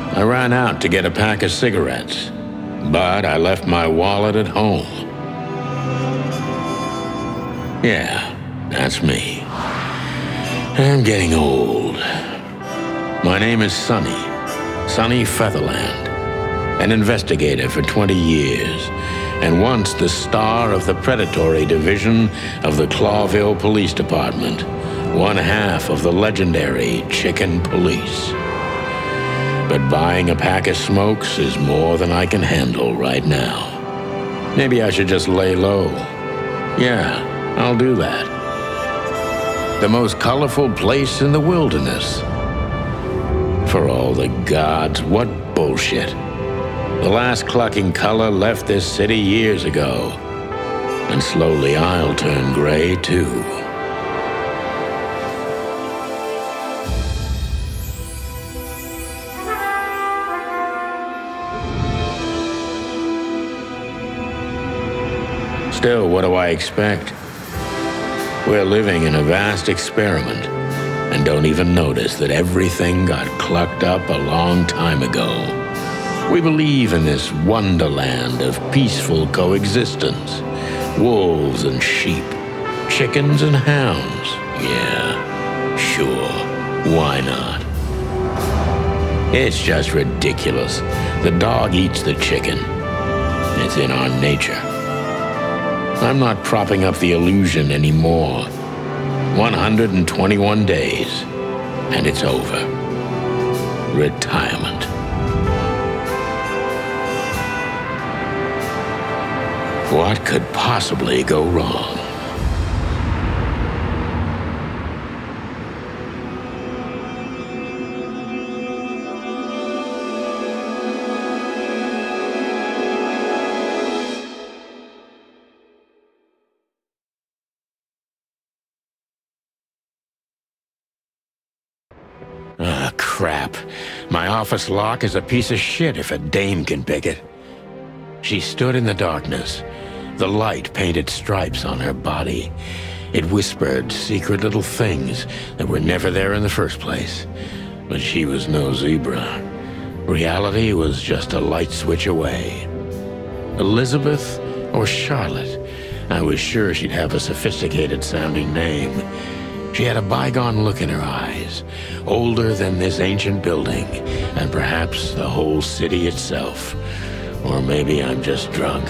I ran out to get a pack of cigarettes, but I left my wallet at home. Yeah, that's me. I'm getting old. My name is Sonny Featherland, an investigator for 20 years, and once the star of the predatory division of the Clawville Police Department, one half of the legendary Chicken Police. But buying a pack of smokes is more than I can handle right now. Maybe I should just lay low. Yeah, I'll do that. The most colorful place in the wilderness. For all the gods, what bullshit. The last clucking color left this city years ago. And slowly I'll turn gray too. Still, what do I expect? We're living in a vast experiment, and don't even notice that everything got clucked up a long time ago. We believe in this wonderland of peaceful coexistence. Wolves and sheep, chickens and hounds. Yeah, sure, why not? It's just ridiculous. The dog eats the chicken. It's in our nature. I'm not propping up the illusion anymore. 121 days, and it's over. Retirement. What could possibly go wrong? Ah, crap. My office lock is a piece of shit if a dame can pick it. She stood in the darkness. The light painted stripes on her body. It whispered secret little things that were never there in the first place. But she was no zebra. Reality was just a light switch away. Elizabeth or Charlotte? I was sure she'd have a sophisticated-sounding name. She had a bygone look in her eyes, older than this ancient building, and perhaps the whole city itself. Or maybe I'm just drunk.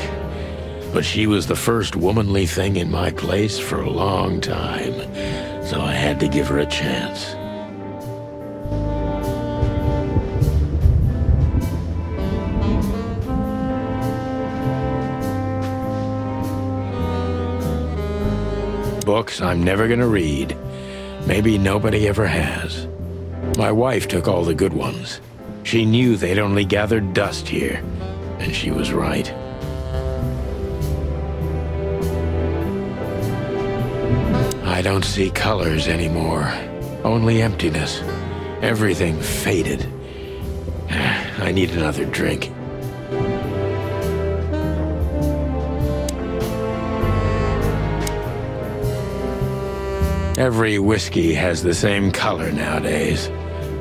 But she was the first womanly thing in my place for a long time, so I had to give her a chance. Books I'm never gonna read. Maybe nobody ever has. My wife took all the good ones. She knew they'd only gathered dust here, and she was right. I don't see colors anymore, only emptiness. Everything faded. I need another drink. Every whiskey has the same color nowadays,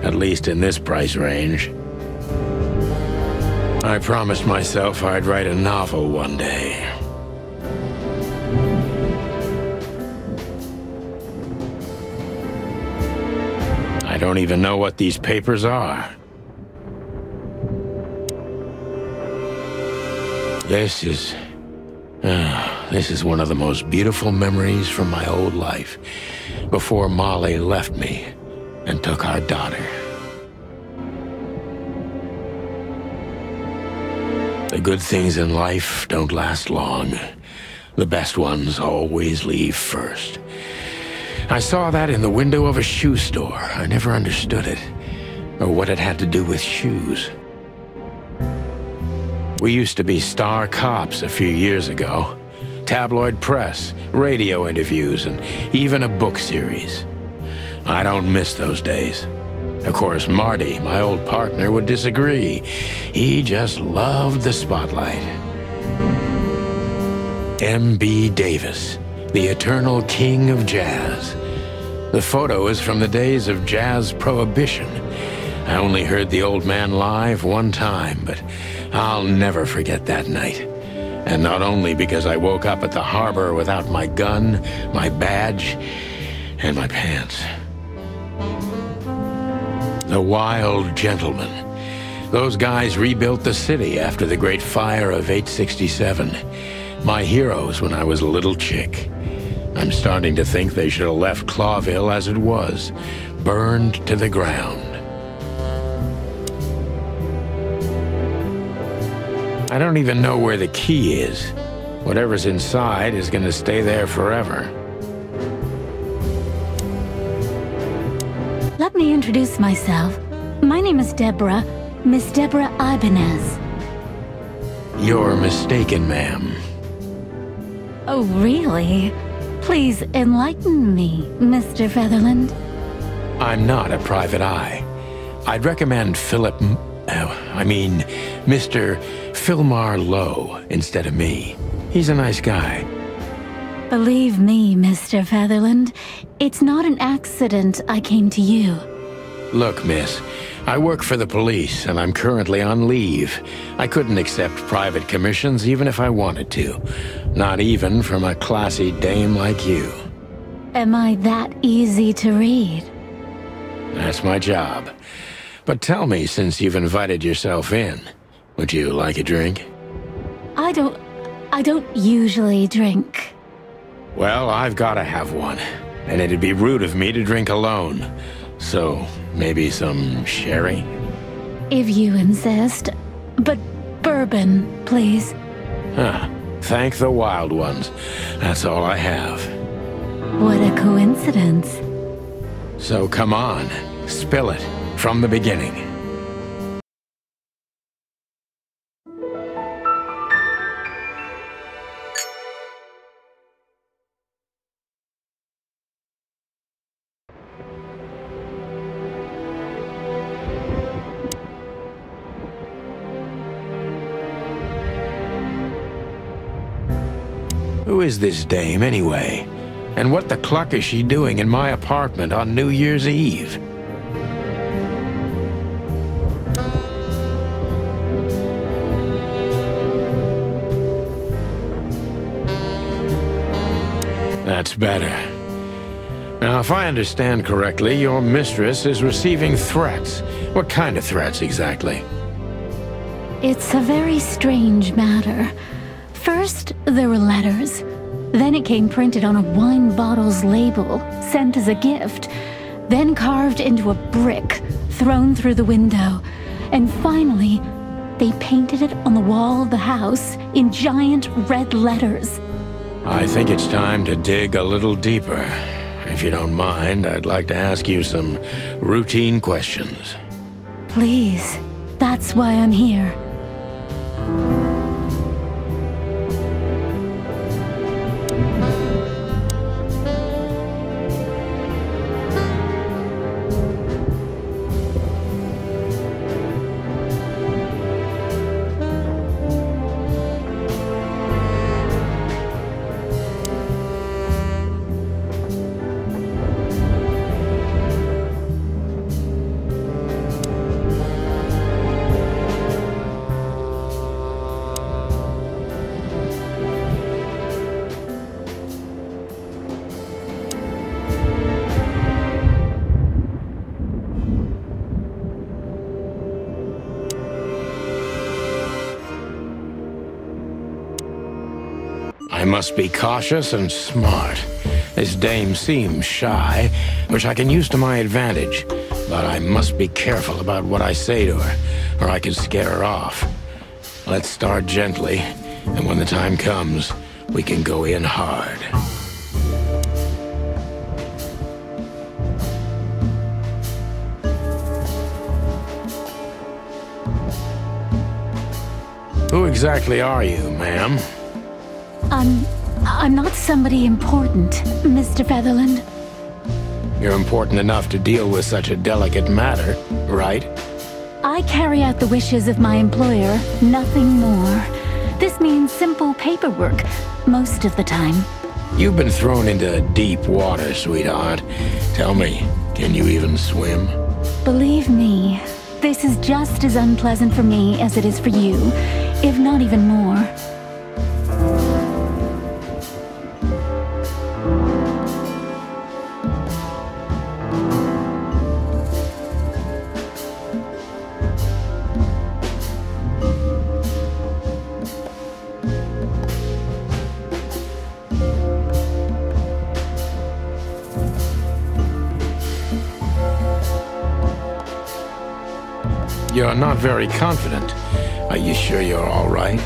at least in this price range. I promised myself I'd write a novel one day. I don't even know what these papers are. This is one of the most beautiful memories from my old life, before Molly left me and took our daughter. The good things in life don't last long. The best ones always leave first. I saw that in the window of a shoe store. I never understood it, or what it had to do with shoes. We used to be star cops a few years ago. Tabloid press, radio interviews, and even a book series. I don't miss those days. Of course, Marty, my old partner, would disagree. He just loved the spotlight. M.B. Davis, the eternal king of jazz. The photo is from the days of jazz prohibition. I only heard the old man live one time, but I'll never forget that night. And not only because I woke up at the harbor without my gun, my badge, and my pants. The Wild Gentlemen. Those guys rebuilt the city after the Great Fire of 867. My heroes when I was a little chick. I'm starting to think they should have left Clawville as it was, burned to the ground. I don't even know where the key is. Whatever's inside is gonna stay there forever. Let me introduce myself. My name is Deborah, Miss Deborah Ibanez. You're mistaken, ma'am. Oh, really? Please enlighten me, Mr. Featherland. I'm not a private eye. I'd recommend Mr. Philmar Lowe instead of me. He's a nice guy. Believe me, Mr. Featherland, it's not an accident I came to you. Look, miss, I work for the police, and I'm currently on leave. I couldn't accept private commissions even if I wanted to. Not even from a classy dame like you. Am I that easy to read? That's my job. But tell me, since you've invited yourself in, would you like a drink? I don't usually drink. Well, I've gotta have one, and it'd be rude of me to drink alone. So, maybe some sherry? If you insist. But bourbon, please. Huh. Thank the wild ones. That's all I have. What a coincidence. So come on, spill it from the beginning. Who is this dame, anyway? And what the cluck is she doing in my apartment on New Year's Eve? That's better. Now, if I understand correctly, your mistress is receiving threats. What kind of threats, exactly? It's a very strange matter. First, there were letters. Then it came printed on a wine bottle's label, sent as a gift. Then carved into a brick, thrown through the window. And finally, they painted it on the wall of the house in giant red letters. I think it's time to dig a little deeper. If you don't mind, I'd like to ask you some routine questions. Please, that's why I'm here. I must be cautious and smart. This dame seems shy, which I can use to my advantage. But I must be careful about what I say to her, or I could scare her off. Let's start gently, and when the time comes, we can go in hard. Who exactly are you, ma'am? I'm not somebody important, Mr. Featherland. You're important enough to deal with such a delicate matter, right? I carry out the wishes of my employer, nothing more. This means simple paperwork, most of the time. You've been thrown into deep water, sweetheart. Tell me, can you even swim? Believe me, this is just as unpleasant for me as it is for you, if not even more. You're not very confident. Are you sure you're all right?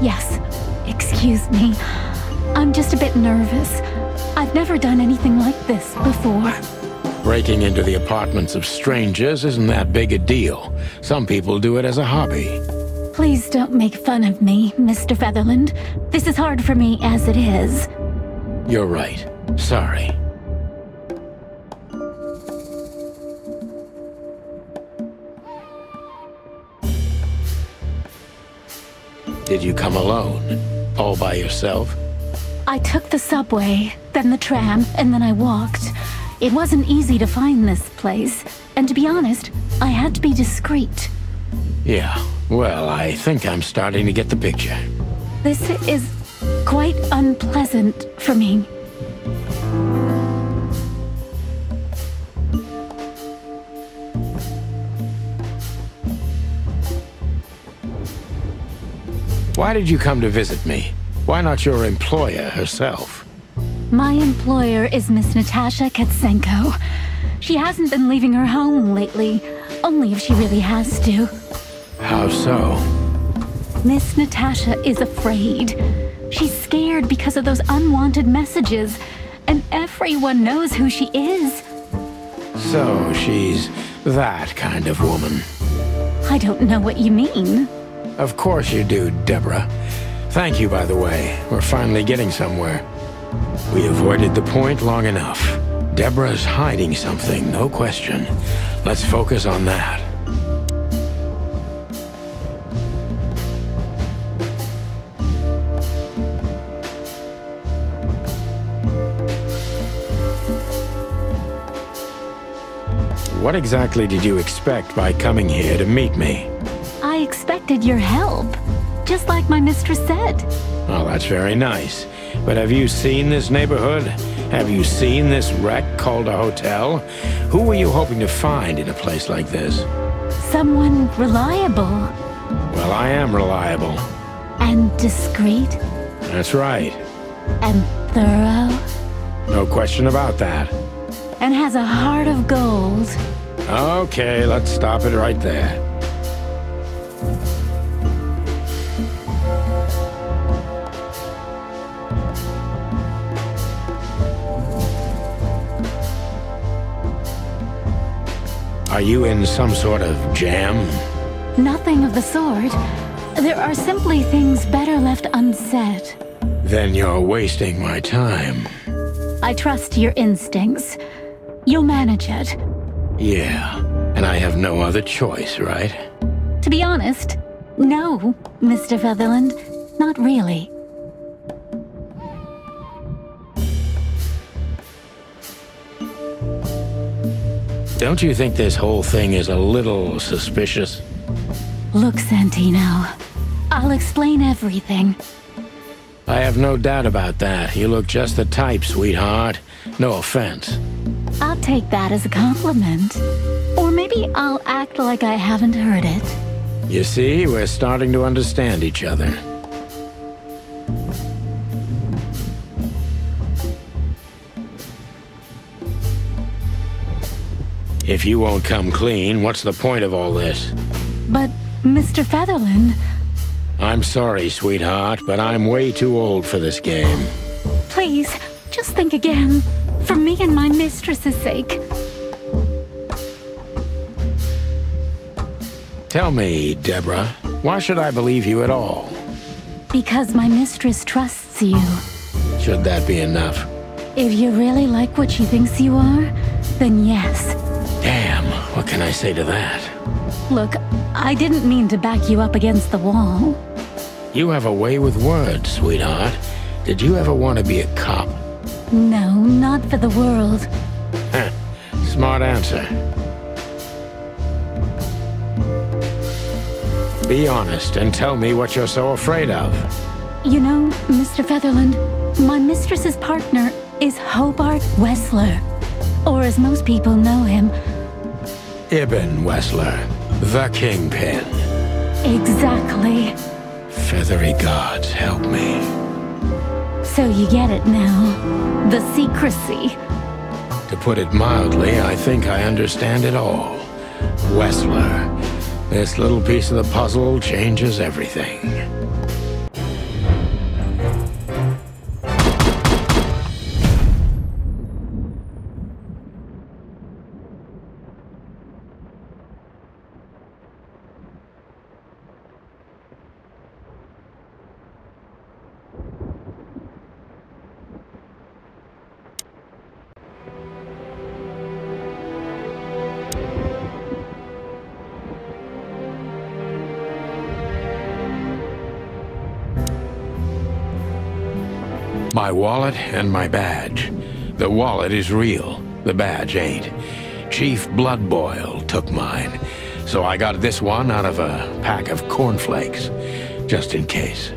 Yes, excuse me. I'm just a bit nervous. I've never done anything like this before. Breaking into the apartments of strangers isn't that big a deal. Some people do it as a hobby. Please don't make fun of me, Mr. Featherland. This is hard for me as it is. You're right. Sorry. Did you come alone? All by yourself? I took the subway, then the tram, and then I walked. It wasn't easy to find this place, and to be honest, I had to be discreet. Yeah, well, I think I'm starting to get the picture. This is quite unpleasant for me. Why did you come to visit me? Why not your employer herself? My employer is Miss Natasha Katsenko. She hasn't been leaving her home lately, only if she really has to. How so? Miss Natasha is afraid. She's scared because of those unwanted messages, and everyone knows who she is. So she's that kind of woman. I don't know what you mean. Of course you do, Deborah. Thank you, by the way. We're finally getting somewhere. We avoided the point long enough. Deborah's hiding something, no question. Let's focus on that. What exactly did you expect by coming here to meet me? I expected your help, just like my mistress said. Well, that's very nice. But have you seen this neighborhood? Have you seen this wreck called a hotel? Who were you hoping to find in a place like this? Someone reliable. Well, I am reliable. And discreet. That's right. And thorough. No question about that. And has a heart of gold. Okay, let's stop it right there. Are you in some sort of jam? Nothing of the sort. There are simply things better left unsaid. Then you're wasting my time. I trust your instincts. You'll manage it. Yeah, and I have no other choice, right? To be honest, no, Mr. Featherland. Not really. Don't you think this whole thing is a little suspicious? Look, Santino. I'll explain everything. I have no doubt about that. You look just the type, sweetheart. No offense. I'll take that as a compliment. Or maybe I'll act like I haven't heard it. You see, we're starting to understand each other. If you won't come clean, what's the point of all this? But, Mr. Featherland... I'm sorry, sweetheart, but I'm way too old for this game. Please, just think again. For me and my mistress's sake. Tell me, Deborah, why should I believe you at all? Because my mistress trusts you. Should that be enough? If you really like what she thinks you are, then yes. Damn, what can I say to that? Look, I didn't mean to back you up against the wall. You have a way with words, sweetheart. Did you ever want to be a cop? No, not for the world. Heh, smart answer. Be honest and tell me what you're so afraid of. You know, Mr. Featherland, my mistress's partner is Hobart Wessler. Or as most people know him... Ibn Wessler, the Kingpin. Exactly. Feathery gods, help me. So you get it now. The secrecy. To put it mildly, I think I understand it all. Wessler. This little piece of the puzzle changes everything. My wallet and my badge. The wallet is real, the badge ain't. Chief Bloodboil took mine, so I got this one out of a pack of cornflakes, just in case.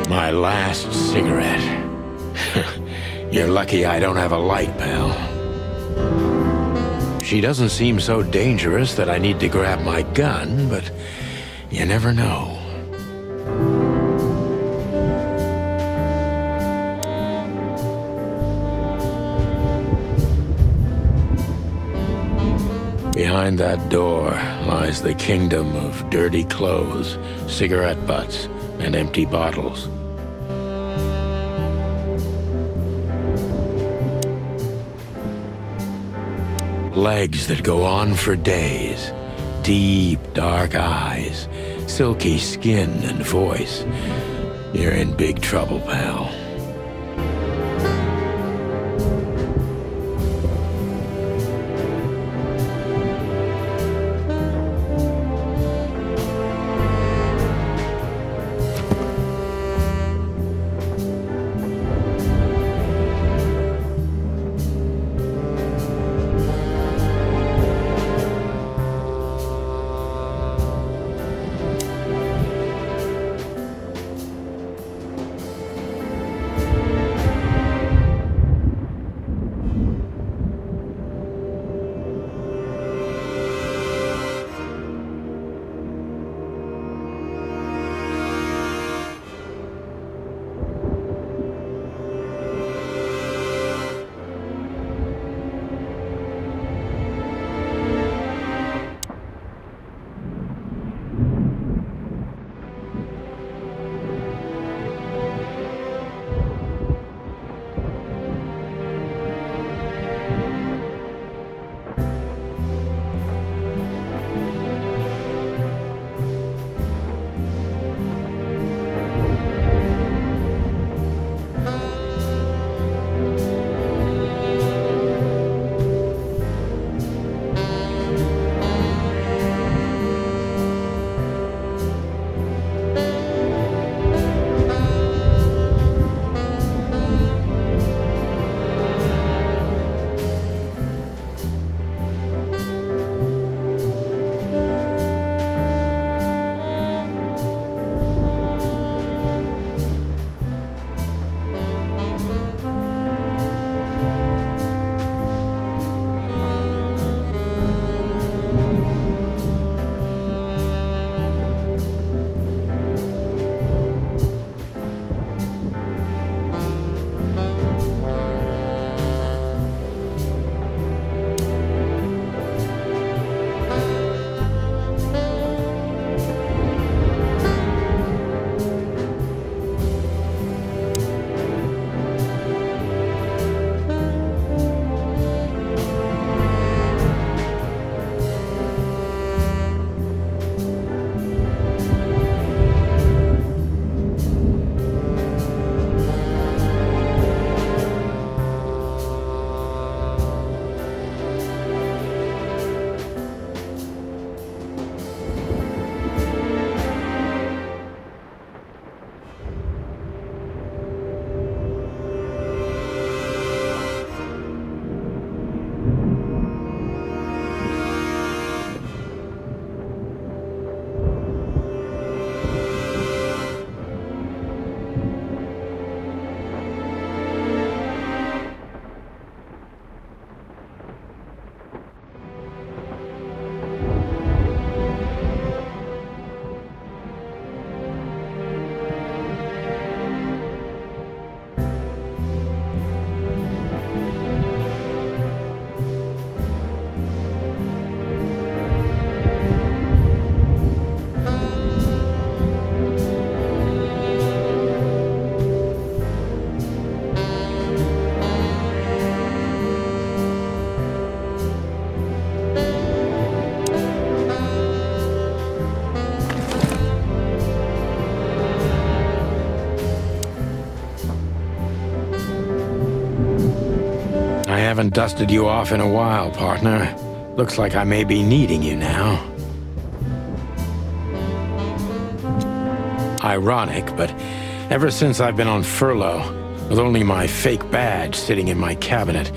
My last cigarette. You're lucky I don't have a light, pal. She doesn't seem so dangerous that I need to grab my gun, but you never know. Behind that door lies the kingdom of dirty clothes, cigarette butts, and empty bottles. Legs that go on for days, deep, dark eyes, silky skin and voice. You're in big trouble, pal. Haven't dusted you off in a while, partner. Looks like I may be needing you now. Ironic, but ever since I've been on furlough, with only my fake badge sitting in my cabinet,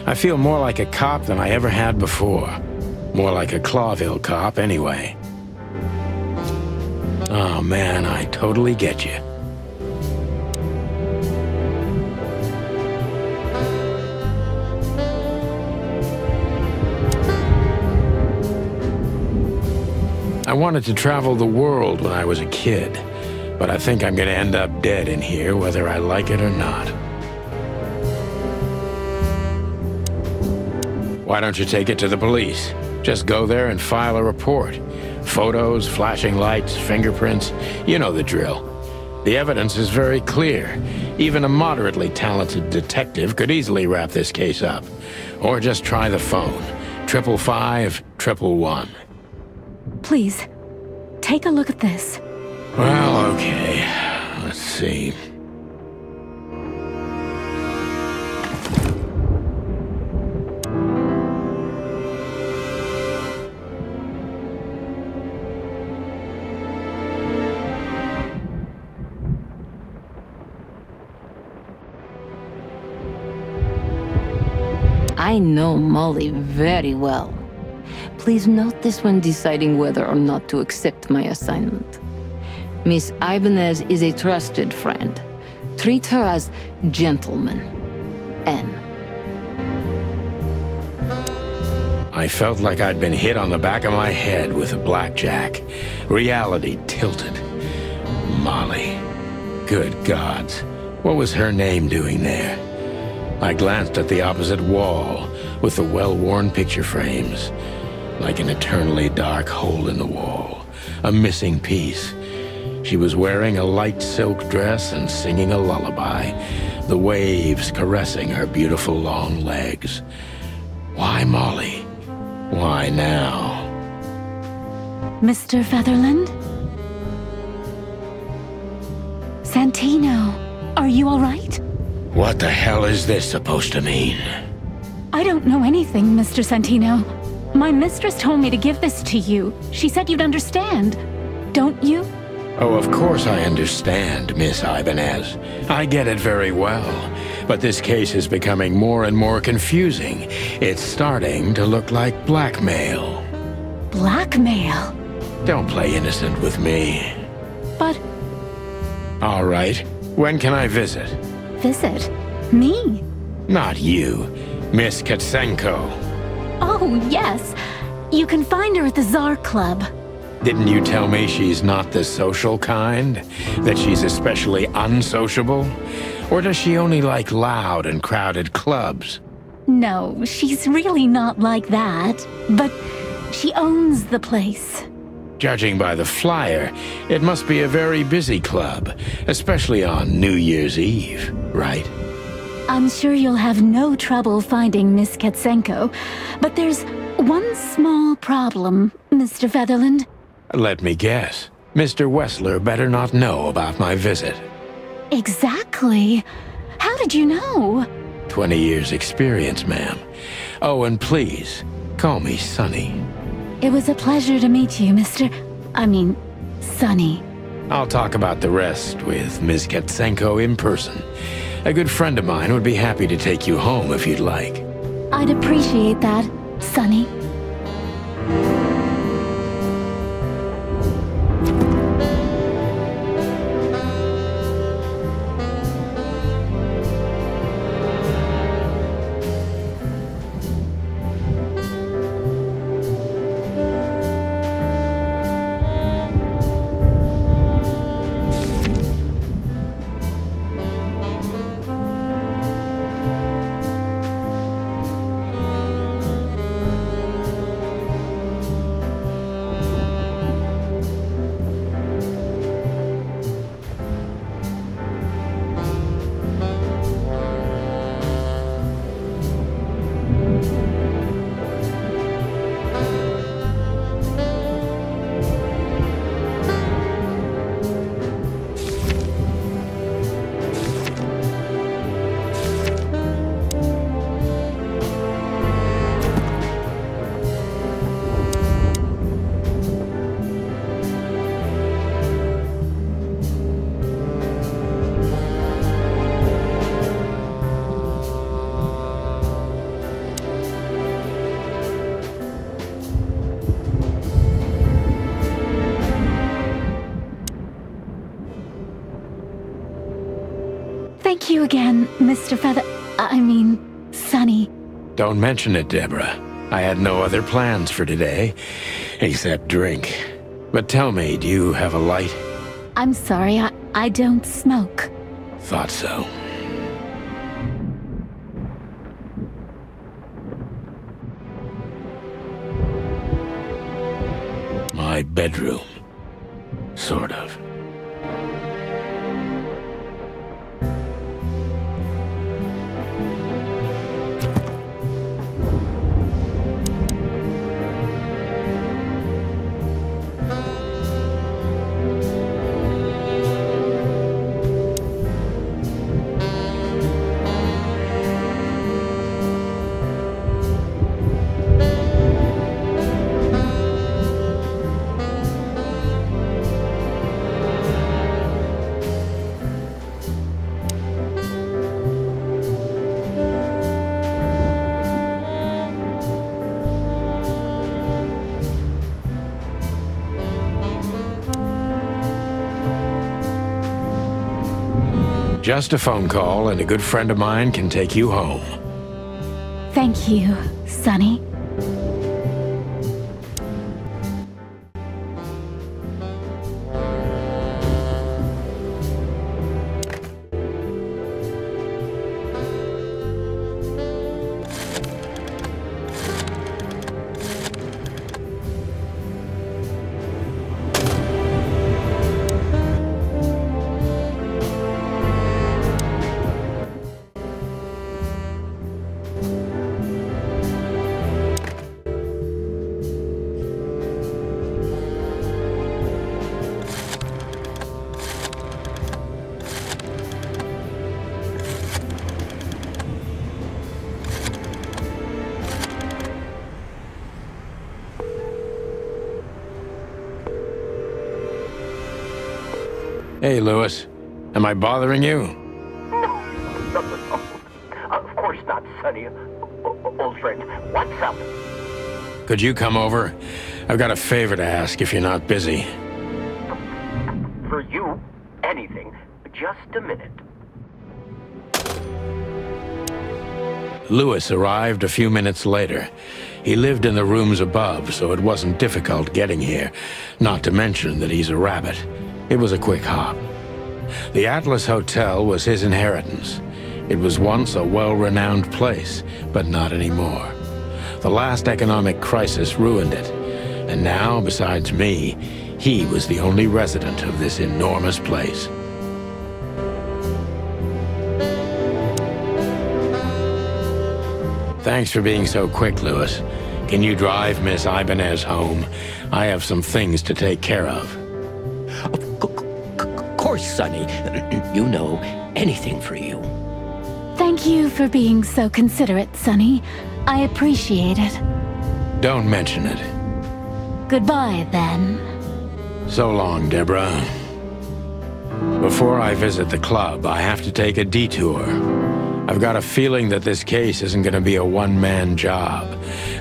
I feel more like a cop than I ever had before. More like a Clawville cop, anyway. Oh man, I totally get you. I wanted to travel the world when I was a kid, but I think I'm gonna end up dead in here, whether I like it or not. Why don't you take it to the police? Just go there and file a report. Photos, flashing lights, fingerprints, you know the drill. The evidence is very clear. Even a moderately talented detective could easily wrap this case up. Or just try the phone. 555-111. Please, take a look at this. Well, okay. Let's see. I know Molly very well. Please note this when deciding whether or not to accept my assignment. Miss Ibanez is a trusted friend. Treat her as gentleman. N. I felt like I'd been hit on the back of my head with a blackjack. Reality tilted. Molly. Good gods. What was her name doing there? I glanced at the opposite wall with the well-worn picture frames. Like an eternally dark hole in the wall. A missing piece. She was wearing a light silk dress and singing a lullaby. The waves caressing her beautiful long legs. Why Molly? Why now? Mr. Featherland? Santino, are you all right? What the hell is this supposed to mean? I don't know anything, Mr. Santino. My mistress told me to give this to you. She said you'd understand. Don't you? Oh, of course I understand, Miss Ibanez. I get it very well. But this case is becoming more and more confusing. It's starting to look like blackmail. Blackmail? Don't play innocent with me. But... All right. When can I visit? Visit? Me? Not you. Miss Katsenko. Oh, yes. You can find her at the Tsar Club. Didn't you tell me she's not the social kind? That she's especially unsociable? Or does she only like loud and crowded clubs? No, she's really not like that. But she owns the place. Judging by the flyer, it must be a very busy club, especially on New Year's Eve, right? I'm sure you'll have no trouble finding Miss Katsenko, but there's one small problem, Mr. Featherland. Let me guess. Mr. Wessler better not know about my visit. Exactly. How did you know? 20 years experience, ma'am. Oh, and please, call me Sonny. It was a pleasure to meet you, Sonny. I'll talk about the rest with Ms. Katsenko in person. A good friend of mine would be happy to take you home if you'd like. I'd appreciate that, Sonny. Thank you again, Mr. Sonny. Don't mention it, Deborah. I had no other plans for today, except drink. But tell me, do you have a light? I'm sorry, I don't smoke. Thought so. My bedroom. Sort of. Just a phone call, and a good friend of mine can take you home. Thank you, Sonny. Hey, Lewis. Am I bothering you? No. Of course not, Sonny. Old friend, what's up? Could you come over? I've got a favor to ask if you're not busy. For you, anything. Just a minute. Lewis arrived a few minutes later. He lived in the rooms above, so it wasn't difficult getting here, not to mention that he's a rabbit. It was a quick hop. The Atlas Hotel was his inheritance. It was once a well-renowned place, but not anymore. The last economic crisis ruined it, and now, besides me, he was the only resident of this enormous place. Thanks for being so quick, Lewis. Can you drive Miss Ibanez home? I have some things to take care of. Of course, Sonny. You know, anything for you. Thank you for being so considerate, Sonny. I appreciate it. Don't mention it. Goodbye, then. So long, Deborah. Before I visit the club, I have to take a detour. I've got a feeling that this case isn't going to be a one-man job.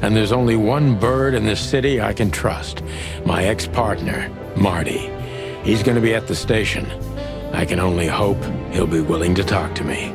And there's only one bird in this city I can trust. My ex-partner, Marty. He's going to be at the station. I can only hope he'll be willing to talk to me.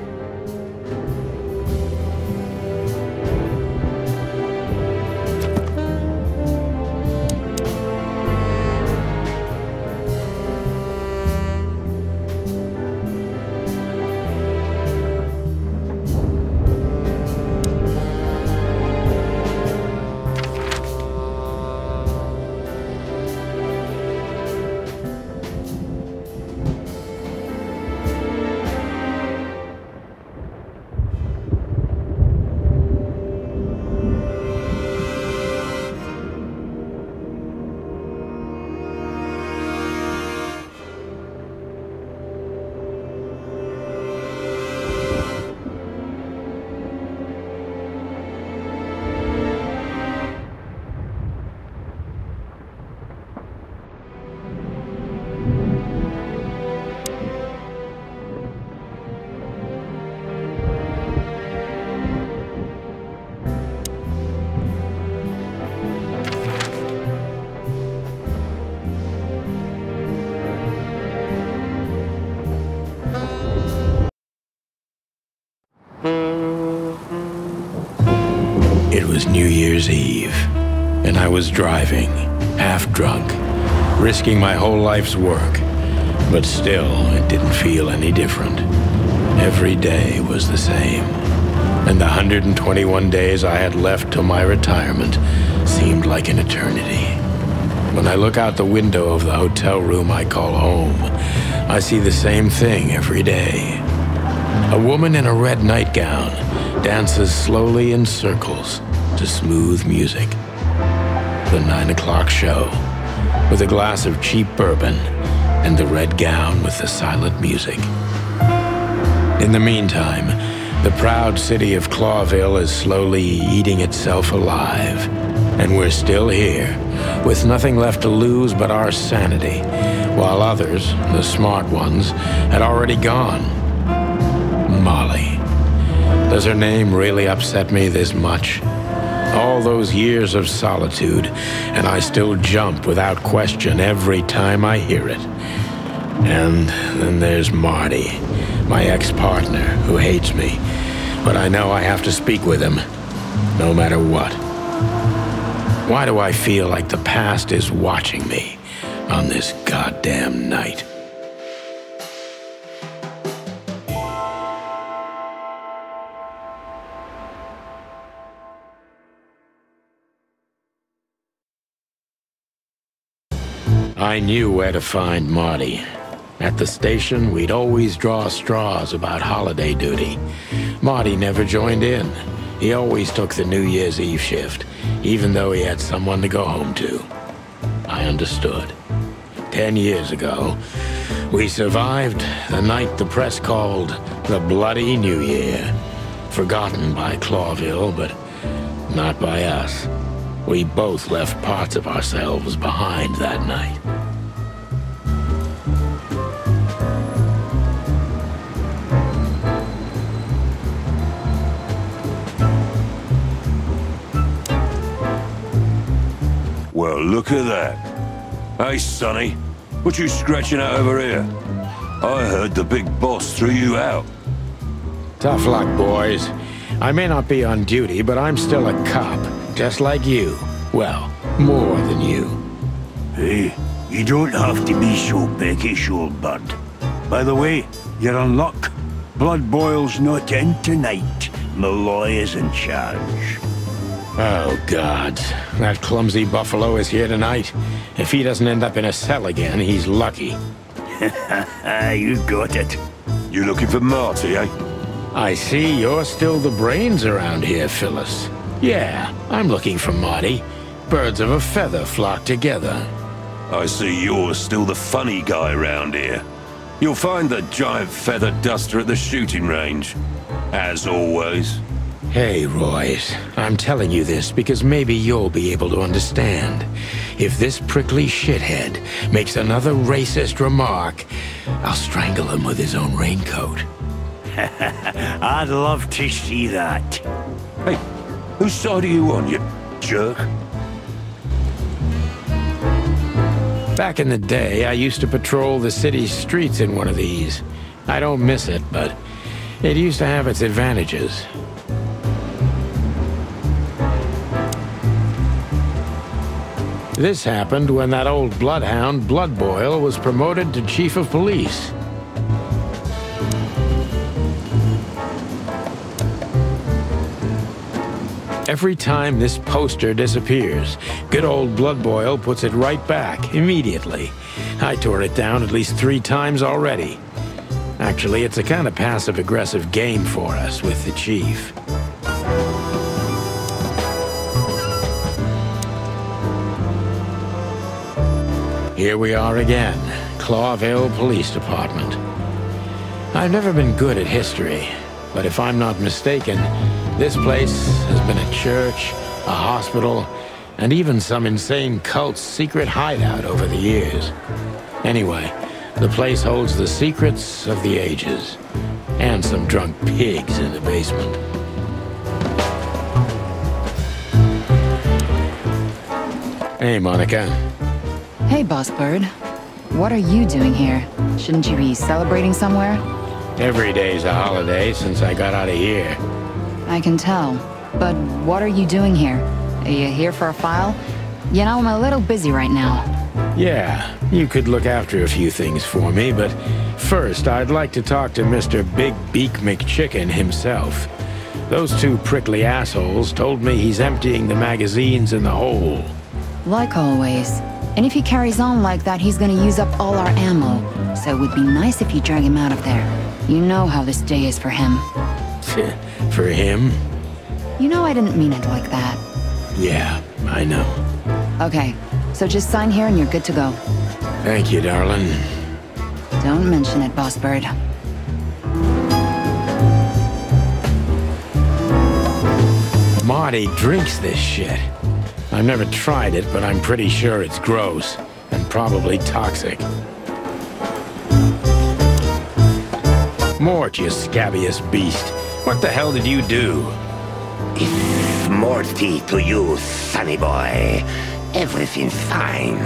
New Year's Eve, and I was driving, half drunk, risking my whole life's work. But still, it didn't feel any different. Every day was the same, and the 121 days I had left till my retirement seemed like an eternity. When I look out the window of the hotel room I call home, I see the same thing every day. A woman in a red nightgown dances slowly in circles to smooth music. The 9 o'clock show, with a glass of cheap bourbon and the red gown with the silent music. In the meantime, the proud city of Clawville is slowly eating itself alive, and we're still here, with nothing left to lose but our sanity, while others, the smart ones, had already gone. Molly. Does her name really upset me this much? All those years of solitude, and I still jump without question every time I hear it. And then there's Marty, my ex-partner, who hates me, but I know I have to speak with him, no matter what. Why do I feel like the past is watching me on this goddamn night? I knew where to find Marty. At the station, we'd always draw straws about holiday duty. Marty never joined in. He always took the New Year's Eve shift, even though he had someone to go home to. I understood. 10 years ago, we survived the night the press called the Bloody New Year. Forgotten by Clawville, but not by us. We both left parts of ourselves behind that night. Well, look at that. Hey, Sonny, what you scratching out over here? I heard the big boss threw you out. Tough luck, boys. I may not be on duty, but I'm still a cop, just like you. Well, more than you. Hey, you don't have to be so peckish, old bud. By the way, you're in luck. Blood Boil's not in tonight. Malloy is in charge. Oh, God. That clumsy buffalo is here tonight. If he doesn't end up in a cell again, he's lucky. You got it. You looking for Marty, eh? I see you're still the brains around here, Phyllis. Yeah, I'm looking for Marty. Birds of a feather flock together. I see you're still the funny guy around here. You'll find the giant feather duster at the shooting range. As always. Hey, Royce, I'm telling you this because maybe you'll be able to understand. If this prickly shithead makes another racist remark, I'll strangle him with his own raincoat. I'd love to see that. Hey, whose side are you on, you jerk? Back in the day, I used to patrol the city's streets in one of these. I don't miss it, but it used to have its advantages. This happened when that old bloodhound, Blood Boil, was promoted to chief of police. Every time this poster disappears, good old Blood Boil puts it right back, immediately. I tore it down at least 3 times already. Actually, it's a kind of passive-aggressive game for us with the chief. Here we are again, Clawville Police Department. I've never been good at history, but if I'm not mistaken, this place has been a church, a hospital, and even some insane cult's secret hideout over the years. Anyway, the place holds the secrets of the ages, and some drunk pigs in the basement. Hey, Monica. Hey, Boss Bird. What are you doing here? Shouldn't you be celebrating somewhere? Every day's a holiday since I got out of here. I can tell. But what are you doing here? Are you here for a file? You know, I'm a little busy right now. Yeah, you could look after a few things for me, but first I'd like to talk to Mr. Big Beak McChicken himself. Those two prickly assholes told me he's emptying the magazines in the hole. Like always. And if he carries on like that, he's gonna use up all our ammo. So it would be nice if you drag him out of there. You know how this day is for him. For him? You know I didn't mean it like that. Yeah, I know. Okay, so just sign here and you're good to go. Thank you, darling. Don't mention it, Boss Bird. Marty drinks this shit. I've never tried it, but I'm pretty sure it's gross and probably toxic. Mort, you scabbiest beast. What the hell did you do? It's Morty to you, sonny boy. Everything's fine.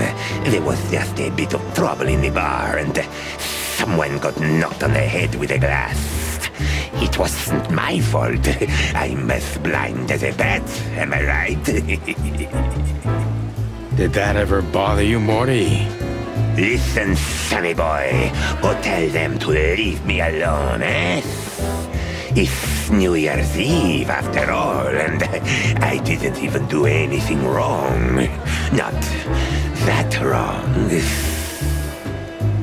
There was just a bit of trouble in the bar, and someone got knocked on the head with a glass. It wasn't my fault. I'm as blind as a bat, am I right? Did that ever bother you, Morty? Listen, sonny boy, or tell them to leave me alone, eh? It's New Year's Eve, after all, and I didn't even do anything wrong. Not that wrong.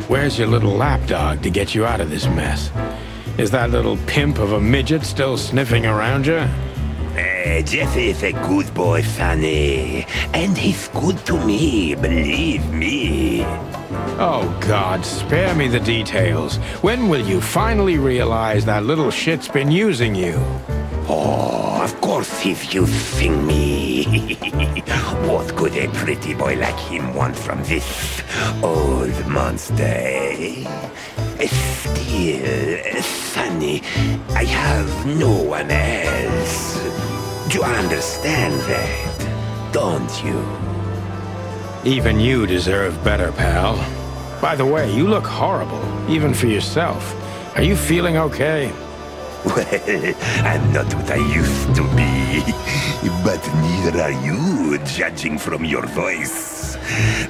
Where's your little lapdog to get you out of this mess? Is that little pimp of a midget still sniffing around you? Jeff is a good boy, Sonny. And he's good to me, believe me. Oh, God, spare me the details. When will you finally realize that little shit's been using you? Oh, of course he's using me. What could a pretty boy like him want from this old monster, eh? Still, Sonny, I have no one else. Do you understand that, don't you? Even you deserve better, pal. By the way, you look horrible, even for yourself. Are you feeling okay? Well, I'm not what I used to be, but neither are you, judging from your voice.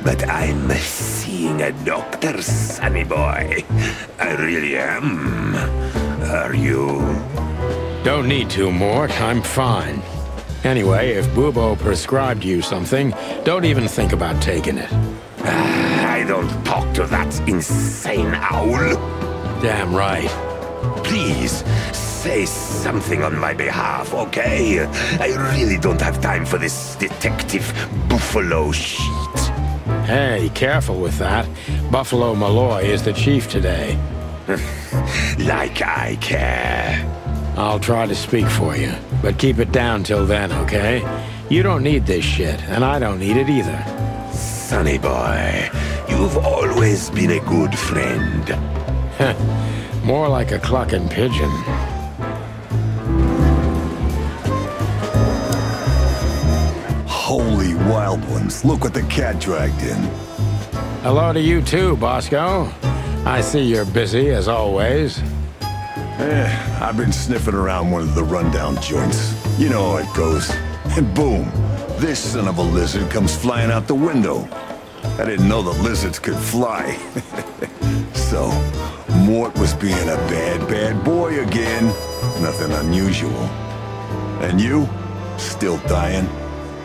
But I'm seeing a doctor, sonny boy. I really am. Are you? Don't need to, Mort. I'm fine. Anyway, if Bubo prescribed you something, don't even think about taking it. I don't talk to that insane owl. Damn right. Please, say something on my behalf, okay? I really don't have time for this Detective Buffalo shit. Hey, careful with that. Buffalo Malloy is the chief today. Like I care. I'll try to speak for you, but keep it down till then, okay? You don't need this shit, and I don't need it either. Sonny boy, you've always been a good friend. More like a clucking pigeon. Holy wild ones, look what the cat dragged in. Hello to you too, Bosco. I see you're busy, as always. I've been sniffing around one of the rundown joints. You know how it goes. And boom, this son of a lizard comes flying out the window. I didn't know the lizards could fly. So, Mort was being a bad boy again. Nothing unusual. And you? Still dying?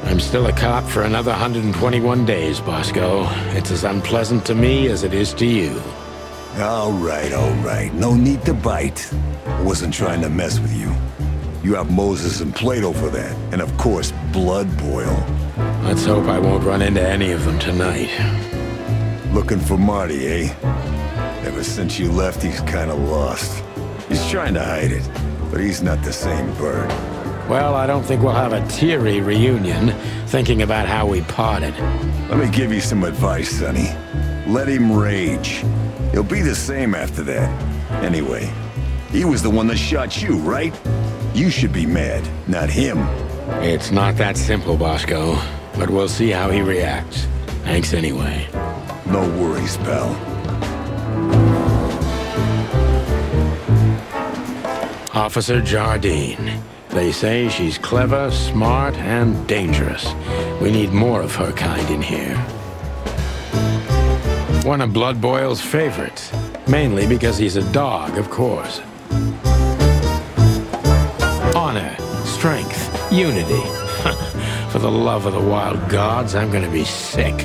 I'm still a cop for another 121 days, Bosco. It's as unpleasant to me as it is to you. All right. No need to bite. I wasn't trying to mess with you. You have Moses and Plato for that. And of course, Blood Boil. Let's hope I won't run into any of them tonight. Looking for Marty, eh? Ever since you left, he's kinda lost. He's trying to hide it, but he's not the same bird. Well, I don't think we'll have a teary reunion, thinking about how we parted. Let me give you some advice, Sonny. Let him rage. He'll be the same after that. Anyway, he was the one that shot you, right? You should be mad, not him. It's not that simple, Bosco, but we'll see how he reacts. Thanks anyway. No worries, pal. Officer Jardine, They say she's clever, smart, and dangerous. We need more of her kind in here. One of Blood Boil's favorites. Mainly because he's a dog, of course. Honor, strength, unity. For the love of the wild gods, I'm gonna be sick.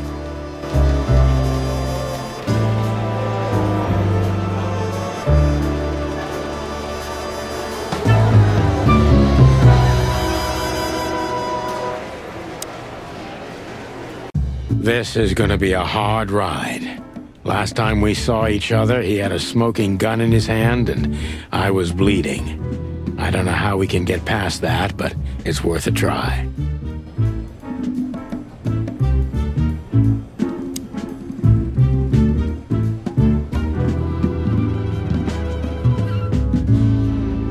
This is gonna be a hard ride. Last time we saw each other, he had a smoking gun in his hand, and I was bleeding. I don't know how we can get past that, but it's worth a try.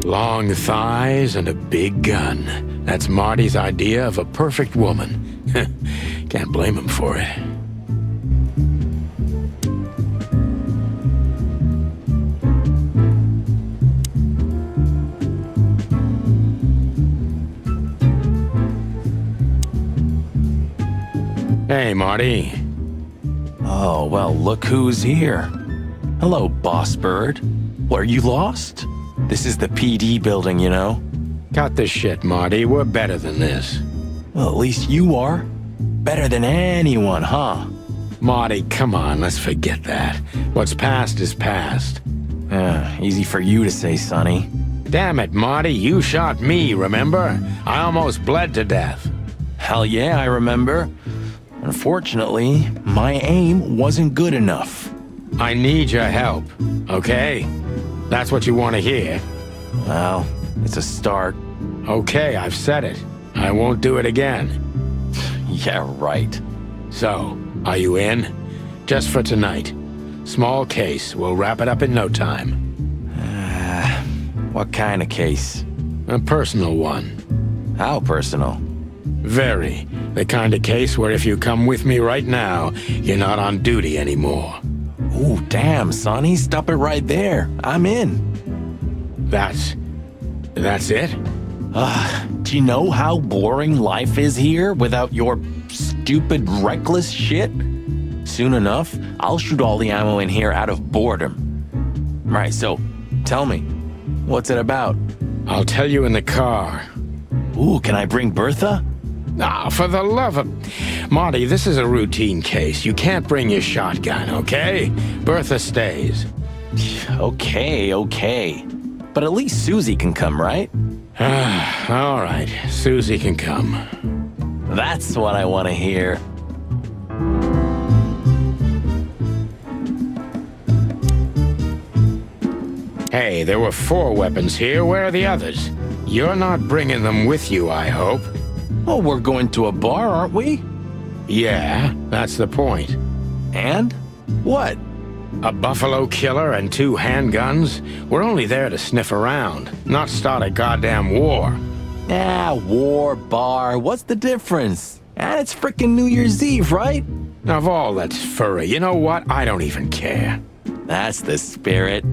Long thighs and a big gun. That's Marty's idea of a perfect woman. Can't blame him for it. Hey, Marty. Oh, well, look who's here. Hello, Boss Bird. What, are you lost? This is the PD building, you know? Cut the shit, Marty. We're better than this. Well, at least you are. Better than anyone, huh? Marty, come on, let's forget that. What's past is past. Easy for you to say, Sonny. Damn it, Marty, you shot me, remember? I almost bled to death. Hell yeah, I remember. Unfortunately, my aim wasn't good enough. I need your help, okay? That's what you want to hear. Well, it's a start. Okay, I've said it. I won't do it again. Yeah, right. So, are you in? Just for tonight. Small case. We'll wrap it up in no time. What kind of case? A personal one. How personal? Very. The kind of case where if you come with me right now, you're not on duty anymore. Ooh, damn, Sonny. Stop it right there. I'm in. That's it? Do you know how boring life is here without your stupid, reckless shit? Soon enough, I'll shoot all the ammo in here out of boredom. Right, so, tell me, what's it about? I'll tell you in the car. Ooh, can I bring Bertha? Ah, for the love of... Marty, this is a routine case. You can't bring your shotgun, okay? Bertha stays. Okay. But at least Susie can come, right? All right, Susie can come. That's what I want to hear. Hey, there were 4 weapons here. Where are the others? You're not bringing them with you, I hope. Well, we're going to a bar, aren't we? Yeah, that's the point. And? What? A buffalo killer and 2 handguns? We're only there to sniff around, not start a goddamn war. War, bar, what's the difference? And it's frickin' New Year's Eve, right? Of all that's furry, you know what? I don't even care. That's the spirit.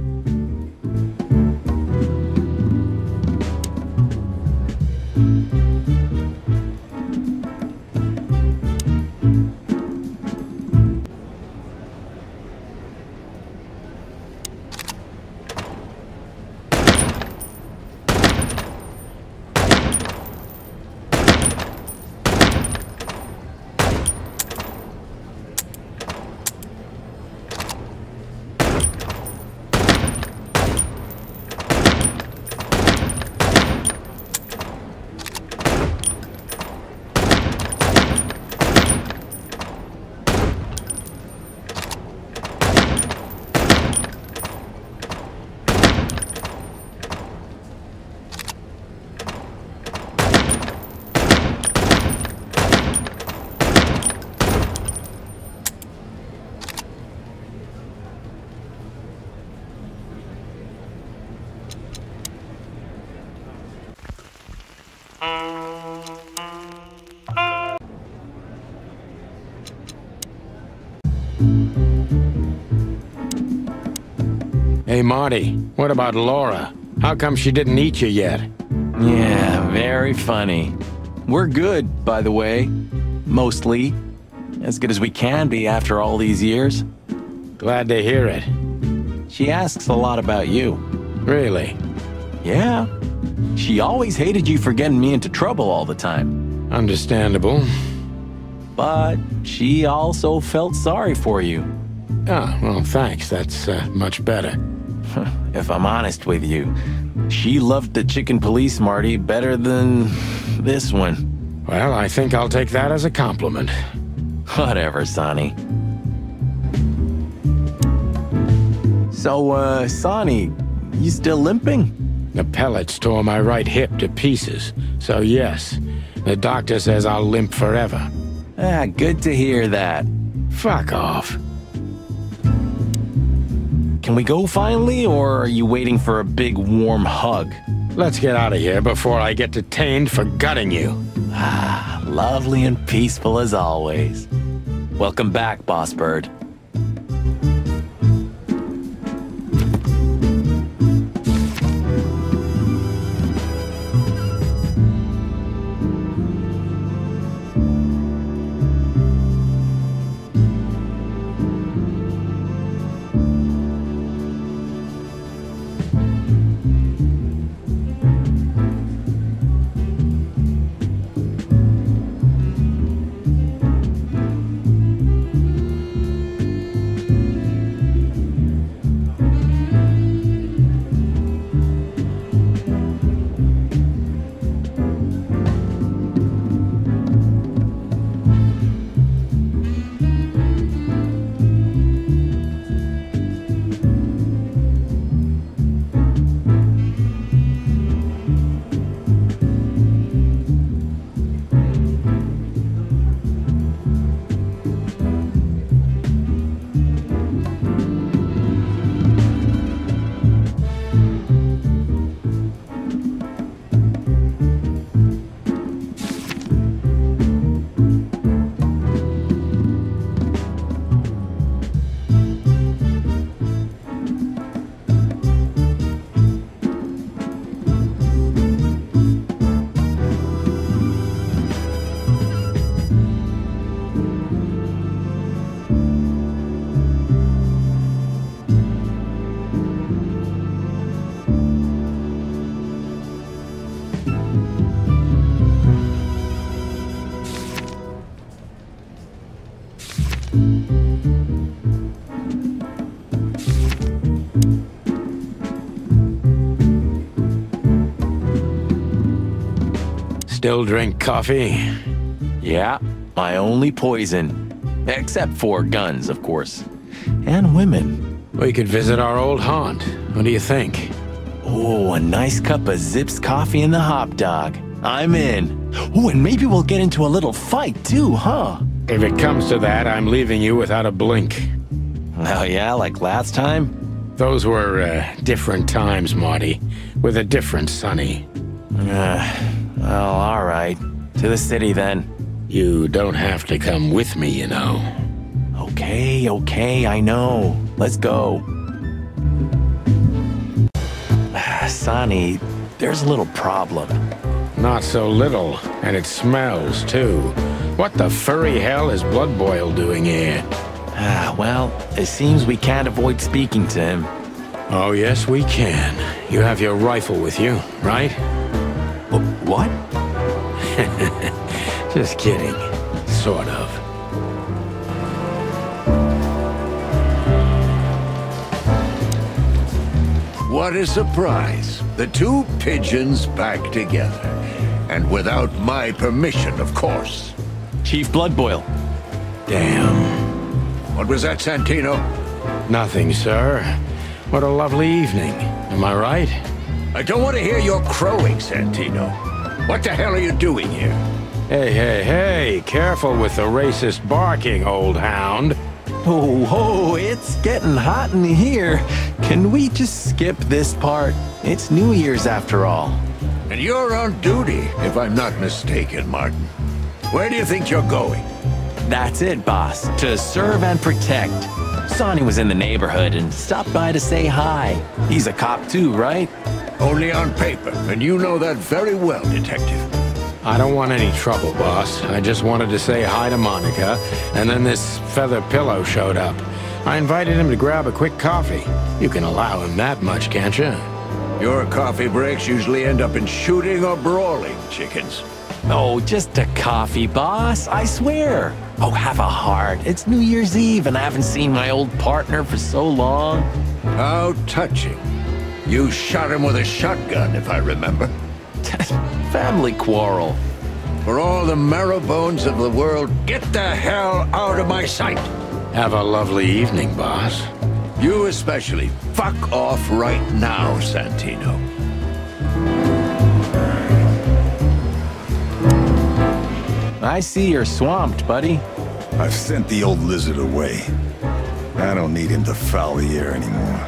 Hey, Marty, what about Laura? How come she didn't eat you yet? Yeah, very funny. We're good, by the way. Mostly. As good as we can be after all these years. Glad to hear it. She asks a lot about you. Really? Yeah. She always hated you for getting me into trouble all the time. Understandable. But she also felt sorry for you. Ah, well, thanks. That's much better. If I'm honest with you, she loved the chicken police Marty better than this one. Well, I think I'll take that as a compliment. Whatever, Sonny. So, Sonny, you still limping? The pellets tore my right hip to pieces, so yes. The doctor says I'll limp forever. Ah, good to hear that. Fuck off. Can we go finally, or are you waiting for a big warm hug? Let's get out of here before I get detained for gutting you. Ah, lovely and peaceful as always. Welcome back, Boss Bird. Still drink coffee? Yeah, my only poison. Except for guns, of course. And women. We could visit our old haunt. What do you think? Oh, a nice cup of Zips coffee and the hot dog. I'm in. Oh, and maybe we'll get into a little fight too, huh? If it comes to that, I'm leaving you without a blink. Oh yeah, like last time? Those were different times, Marty. With a different Sonny. Well, all right. To the city, then. You don't have to come with me, you know. Okay, I know. Let's go. Sonny, there's a little problem. Not so little, and it smells, too. What the furry hell is Blood Boil doing here? Well, it seems we can't avoid speaking to him. Oh, yes, we can. You have your rifle with you, right? What? Just kidding. Sort of. What a surprise. The two pigeons back together. And without my permission, of course. Chief Bloodboil. Damn. What was that, Santino? Nothing, sir. What a lovely evening. Am I right? I don't want to hear your crowing, Santino. What the hell are you doing here? Hey, careful with the racist barking, old hound. Oh, it's getting hot in here. Can we just skip this part? It's New Year's after all. And you're on duty, if I'm not mistaken, Martin. Where do you think you're going? That's it, boss. To serve and protect. Sonny was in the neighborhood and stopped by to say hi. He's a cop too, right? Only on paper, and you know that very well, Detective. I don't want any trouble, boss. I just wanted to say hi to Monica, and then this feather pillow showed up. I invited him to grab a quick coffee. You can allow him that much, can't you? Your coffee breaks usually end up in shooting or brawling, chickens. Oh, just a coffee, boss. I swear. Oh, have a heart. It's New Year's Eve, and I haven't seen my old partner for so long. How touching. You shot him with a shotgun, if I remember. Family quarrel. For all the marrow bones of the world, get the hell out of my sight. Have a lovely evening, boss. You especially. Fuck off right now, Santino. I see you're swamped, buddy. I've sent the old lizard away. I don't need him to foul the air anymore.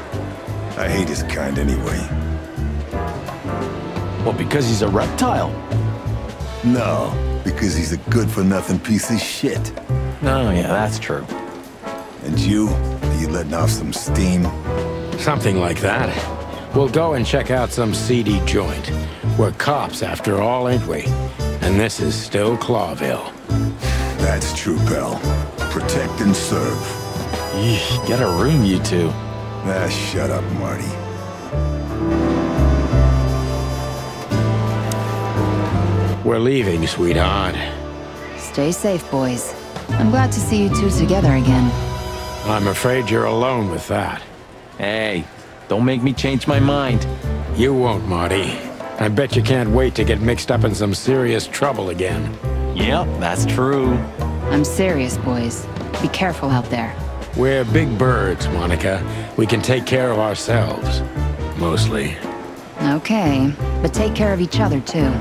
I hate his kind anyway. Well, because he's a reptile. No, because he's a good-for-nothing piece of shit. Oh, yeah, that's true. And you letting off some steam? Something like that. We'll go and check out some seedy joint. We're cops, after all, ain't we? And this is still Clawville. That's true, pal. Protect and serve. Yeesh, get a room, you two. Ah, shut up, Marty. We're leaving, sweetheart. Stay safe, boys. I'm glad to see you two together again. I'm afraid you're alone with that. Hey, don't make me change my mind. You won't, Marty. I bet you can't wait to get mixed up in some serious trouble again. Yep, that's true. I'm serious, boys. Be careful out there. We're big birds, Monica. We can take care of ourselves. Mostly. Okay, but take care of each other, too.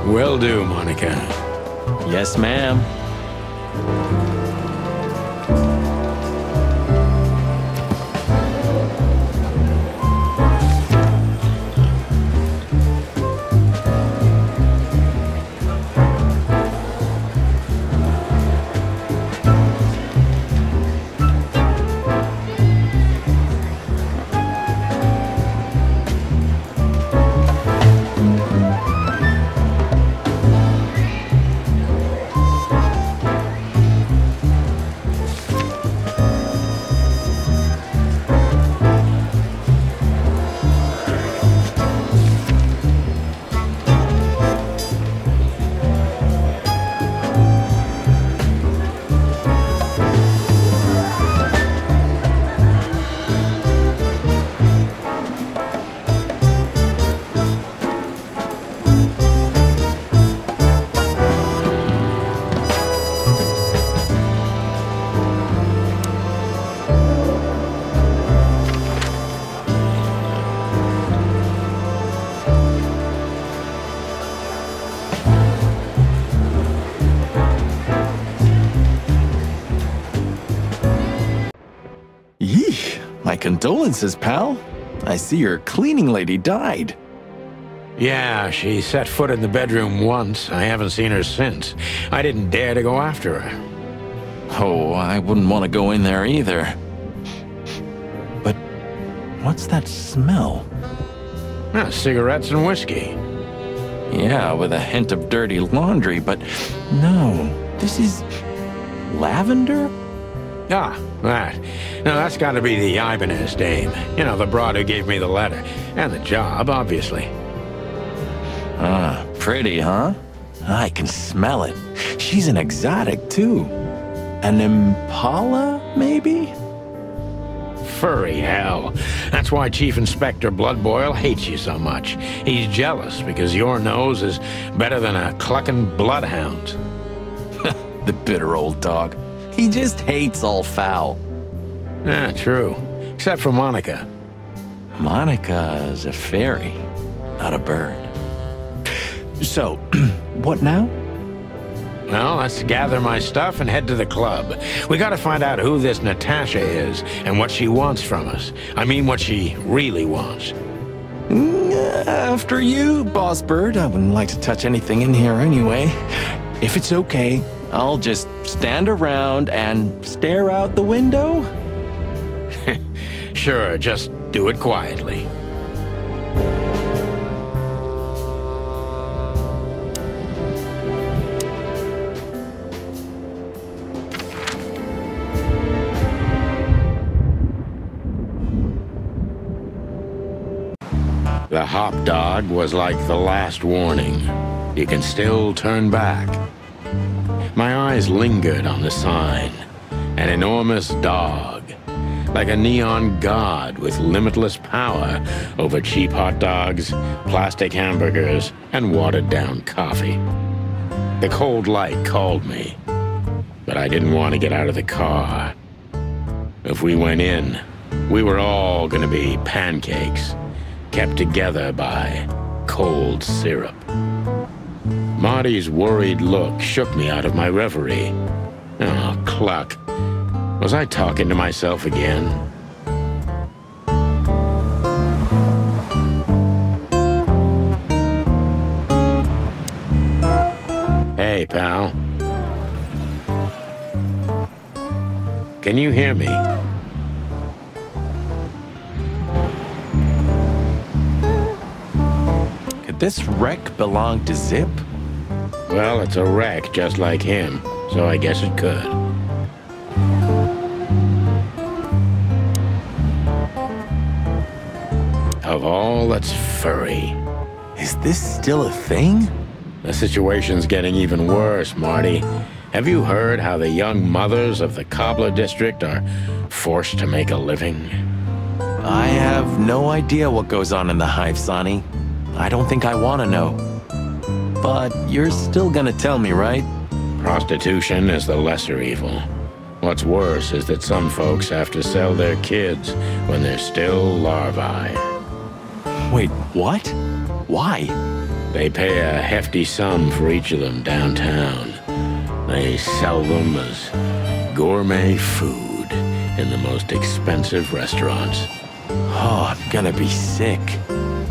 Will do, Monica. Yes, ma'am. My condolences, pal. I see your cleaning lady died. Yeah, she set foot in the bedroom once. I haven't seen her since. I didn't dare to go after her. Oh, I wouldn't want to go in there either. But what's that smell? Cigarettes and whiskey. Yeah, with a hint of dirty laundry, but no, this is lavender? Ah, that. Now that's got to be the Ibanez dame. You know, the broad who gave me the letter. And the job, obviously. Ah, pretty, huh? I can smell it. She's an exotic, too. An Impala, maybe? Furry hell. That's why Chief Inspector Bloodboil hates you so much. He's jealous because your nose is better than a clucking bloodhound. The bitter old dog. He just hates all foul. Yeah, true. Except for Monica. Monica's a fairy, not a bird. So, what now? Well, let's gather my stuff and head to the club. We gotta find out who this Natasha is and what she wants from us. I mean, what she really wants. After you, Boss Bird. I wouldn't like to touch anything in here anyway. If it's okay, I'll just stand around and stare out the window? Sure, just do it quietly. The hop dog was like the last warning. You can still turn back. My eyes lingered on the sign. An enormous dog, like a neon god with limitless power over cheap hot dogs, plastic hamburgers, and watered-down coffee. The cold light called me, but I didn't want to get out of the car. If we went in, we were all gonna be pancakes, kept together by cold syrup. Marty's worried look shook me out of my reverie. Oh, cluck. Was I talking to myself again? Hey, pal. Can you hear me? Could this wreck belong to Zip? Well, it's a wreck just like him, so I guess it could. Of all that's furry. Is this still a thing? The situation's getting even worse, Marty. Have you heard how the young mothers of the Cobbler District are forced to make a living? I have no idea what goes on in the hive, Sonny. I don't think I want to know. But you're still gonna tell me, right? Prostitution is the lesser evil. What's worse is that some folks have to sell their kids when they're still larvae. Wait, what? Why? They pay a hefty sum for each of them downtown. They sell them as gourmet food in the most expensive restaurants. Oh, I'm gonna be sick.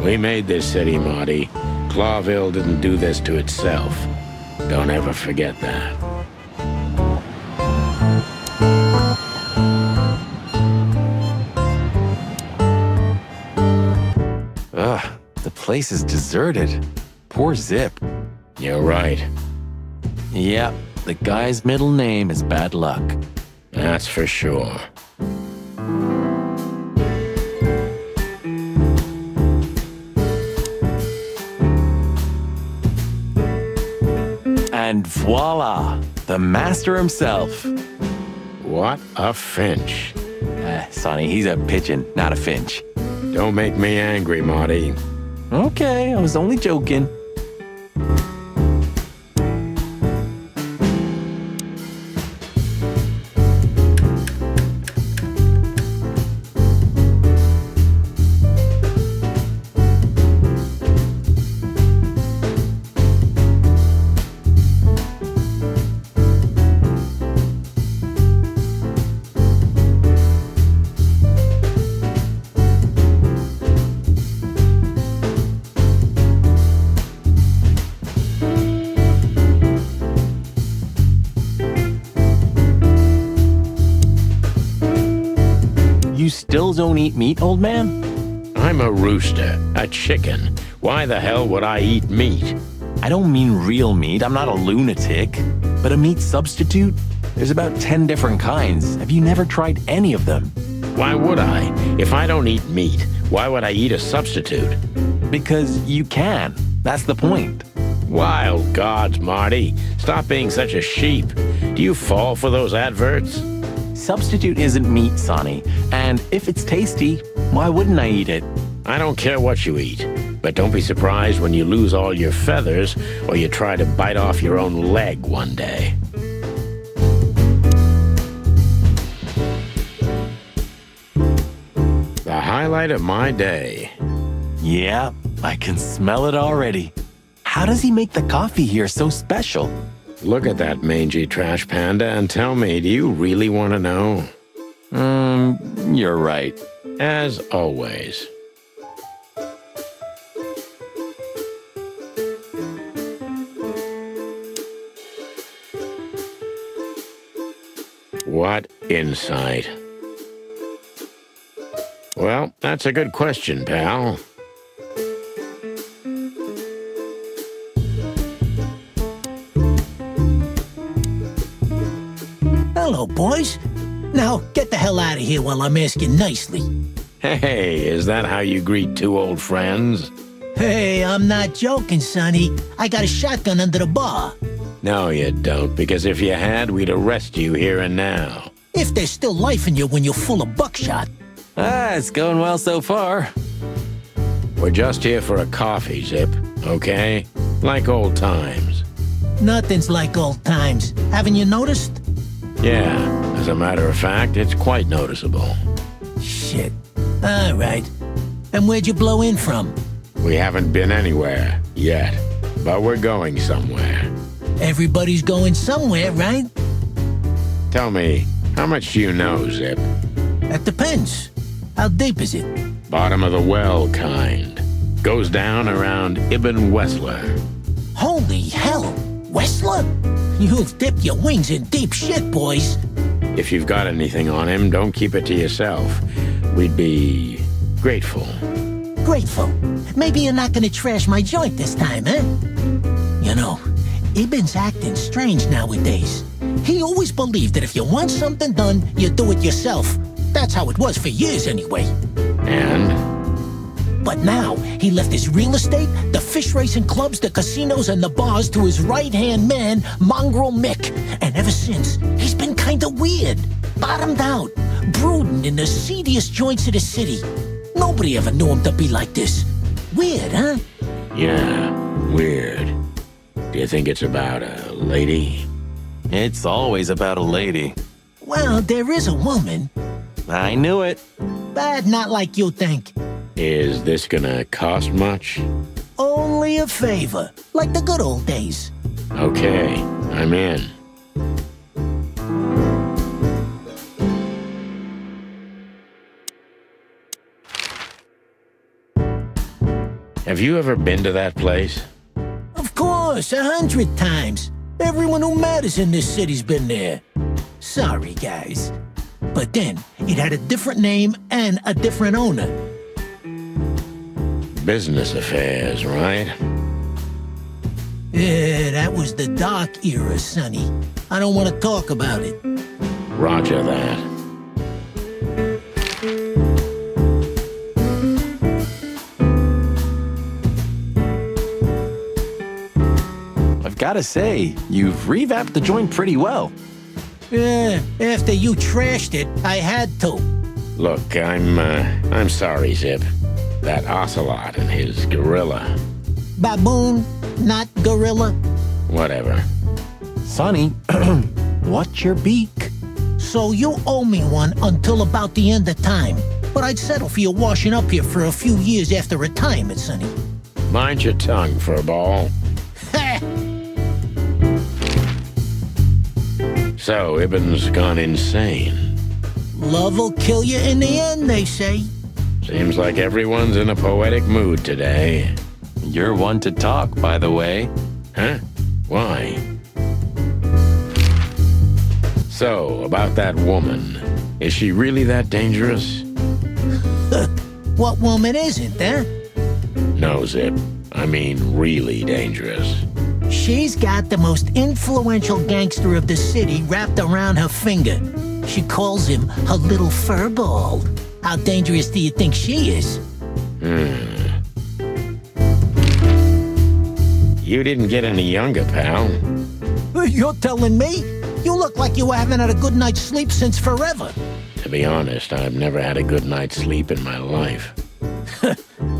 We made this city, Marty. Clawville didn't do this to itself. Don't ever forget that. Ugh, the place is deserted. Poor Zip. You're right. Yep, the guy's middle name is Bad Luck. That's for sure. And voila, the master himself. What a finch. Sonny, he's a pigeon, not a finch. Don't make me angry, Marty. Okay, I was only joking. You still don't eat meat, old man? I'm a rooster, a chicken. Why the hell would I eat meat? I don't mean real meat. I'm not a lunatic. But a meat substitute? There's about 10 different kinds. Have you never tried any of them? Why would I? If I don't eat meat, why would I eat a substitute? Because you can. That's the point. Wild gods, Marty. Stop being such a sheep. Do you fall for those adverts? Substitute isn't meat, Sonny. And if it's tasty, why wouldn't I eat it? I don't care what you eat. But don't be surprised when you lose all your feathers or you try to bite off your own leg one day. The highlight of my day. Yeah, I can smell it already. How does he make the coffee here so special? Look at that mangy trash panda and tell me, do you really want to know? You're right. As always. What insight? Well, that's a good question, pal. Hello, boys. Now, get the hell out of here while I'm asking nicely. Hey, is that how you greet two old friends? Hey, I'm not joking, Sonny. I got a shotgun under the bar. No, you don't, because if you had, we'd arrest you here and now. If there's still life in you when you're full of buckshot. It's going well so far. We're just here for a coffee, Zip, okay? Like old times. Nothing's like old times. Haven't you noticed? Yeah, as a matter of fact, it's quite noticeable. Shit. All right. And where'd you blow in from? We haven't been anywhere yet, but we're going somewhere. Everybody's going somewhere, right? Tell me, how much do you know, Zip? That depends. How deep is it? Bottom of the well kind. Goes down around Ibn Wessler. Holy hell! Wessler? You've dipped your wings in deep shit, boys. If you've got anything on him, don't keep it to yourself. We'd be grateful. Grateful? Maybe you're not gonna trash my joint this time, eh? You know, Ibn's acting strange nowadays. He always believed that if you want something done, you do it yourself. That's how it was for years anyway. And? But now, he left his real estate, the fish racing clubs, the casinos, and the bars to his right-hand man, Mongrel Mick. And ever since, he's been kinda weird. Bottomed out, brooding in the seediest joints of the city. Nobody ever knew him to be like this. Weird, huh? Yeah, weird. Do you think it's about a lady? It's always about a lady. Well, there is a woman. I knew it. But not like you think. Is this gonna cost much? Only a favor, like the good old days. Okay, I'm in. Have you ever been to that place? Of course, 100 times. Everyone who matters in this city's been there. Sorry, guys. But then, it had a different name and a different owner. Business affairs, right? Yeah, that was the dark era, Sonny. I don't want to talk about it. Roger that. I've gotta say, you've revamped the joint pretty well. Yeah, after you trashed it, I had to. Look, I'm sorry, Zip. That ocelot and his gorilla. Baboon, not gorilla. Whatever. Sonny, what's your beak? So you owe me one until about the end of time. But I'd settle for you washing up here for a few years after retirement, Sonny. Mind your tongue, furball. So, Ibn's gone insane. Love will kill you in the end, they say. Seems like everyone's in a poetic mood today. You're one to talk, by the way. Huh? Why? So, about that woman. Is she really that dangerous? What woman isn't, eh? No, Zip. I mean really dangerous. She's got the most influential gangster of the city wrapped around her finger. She calls him her little furball. How dangerous do you think she is? You didn't get any younger, pal. You're telling me? You look like you haven't had a good night's sleep since forever. To be honest, I've never had a good night's sleep in my life.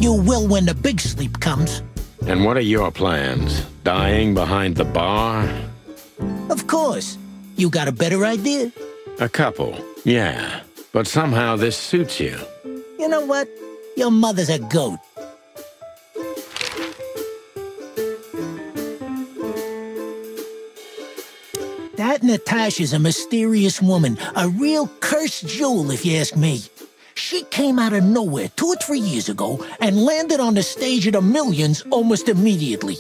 You will when the big sleep comes. And what are your plans? Dying behind the bar? Of course. You got a better idea? A couple, yeah. But somehow this suits you. You know what? Your mother's a goat. That Natasha's a mysterious woman, a real cursed jewel if you ask me. She came out of nowhere 2 or 3 years ago and landed on the stage of the Millions almost immediately.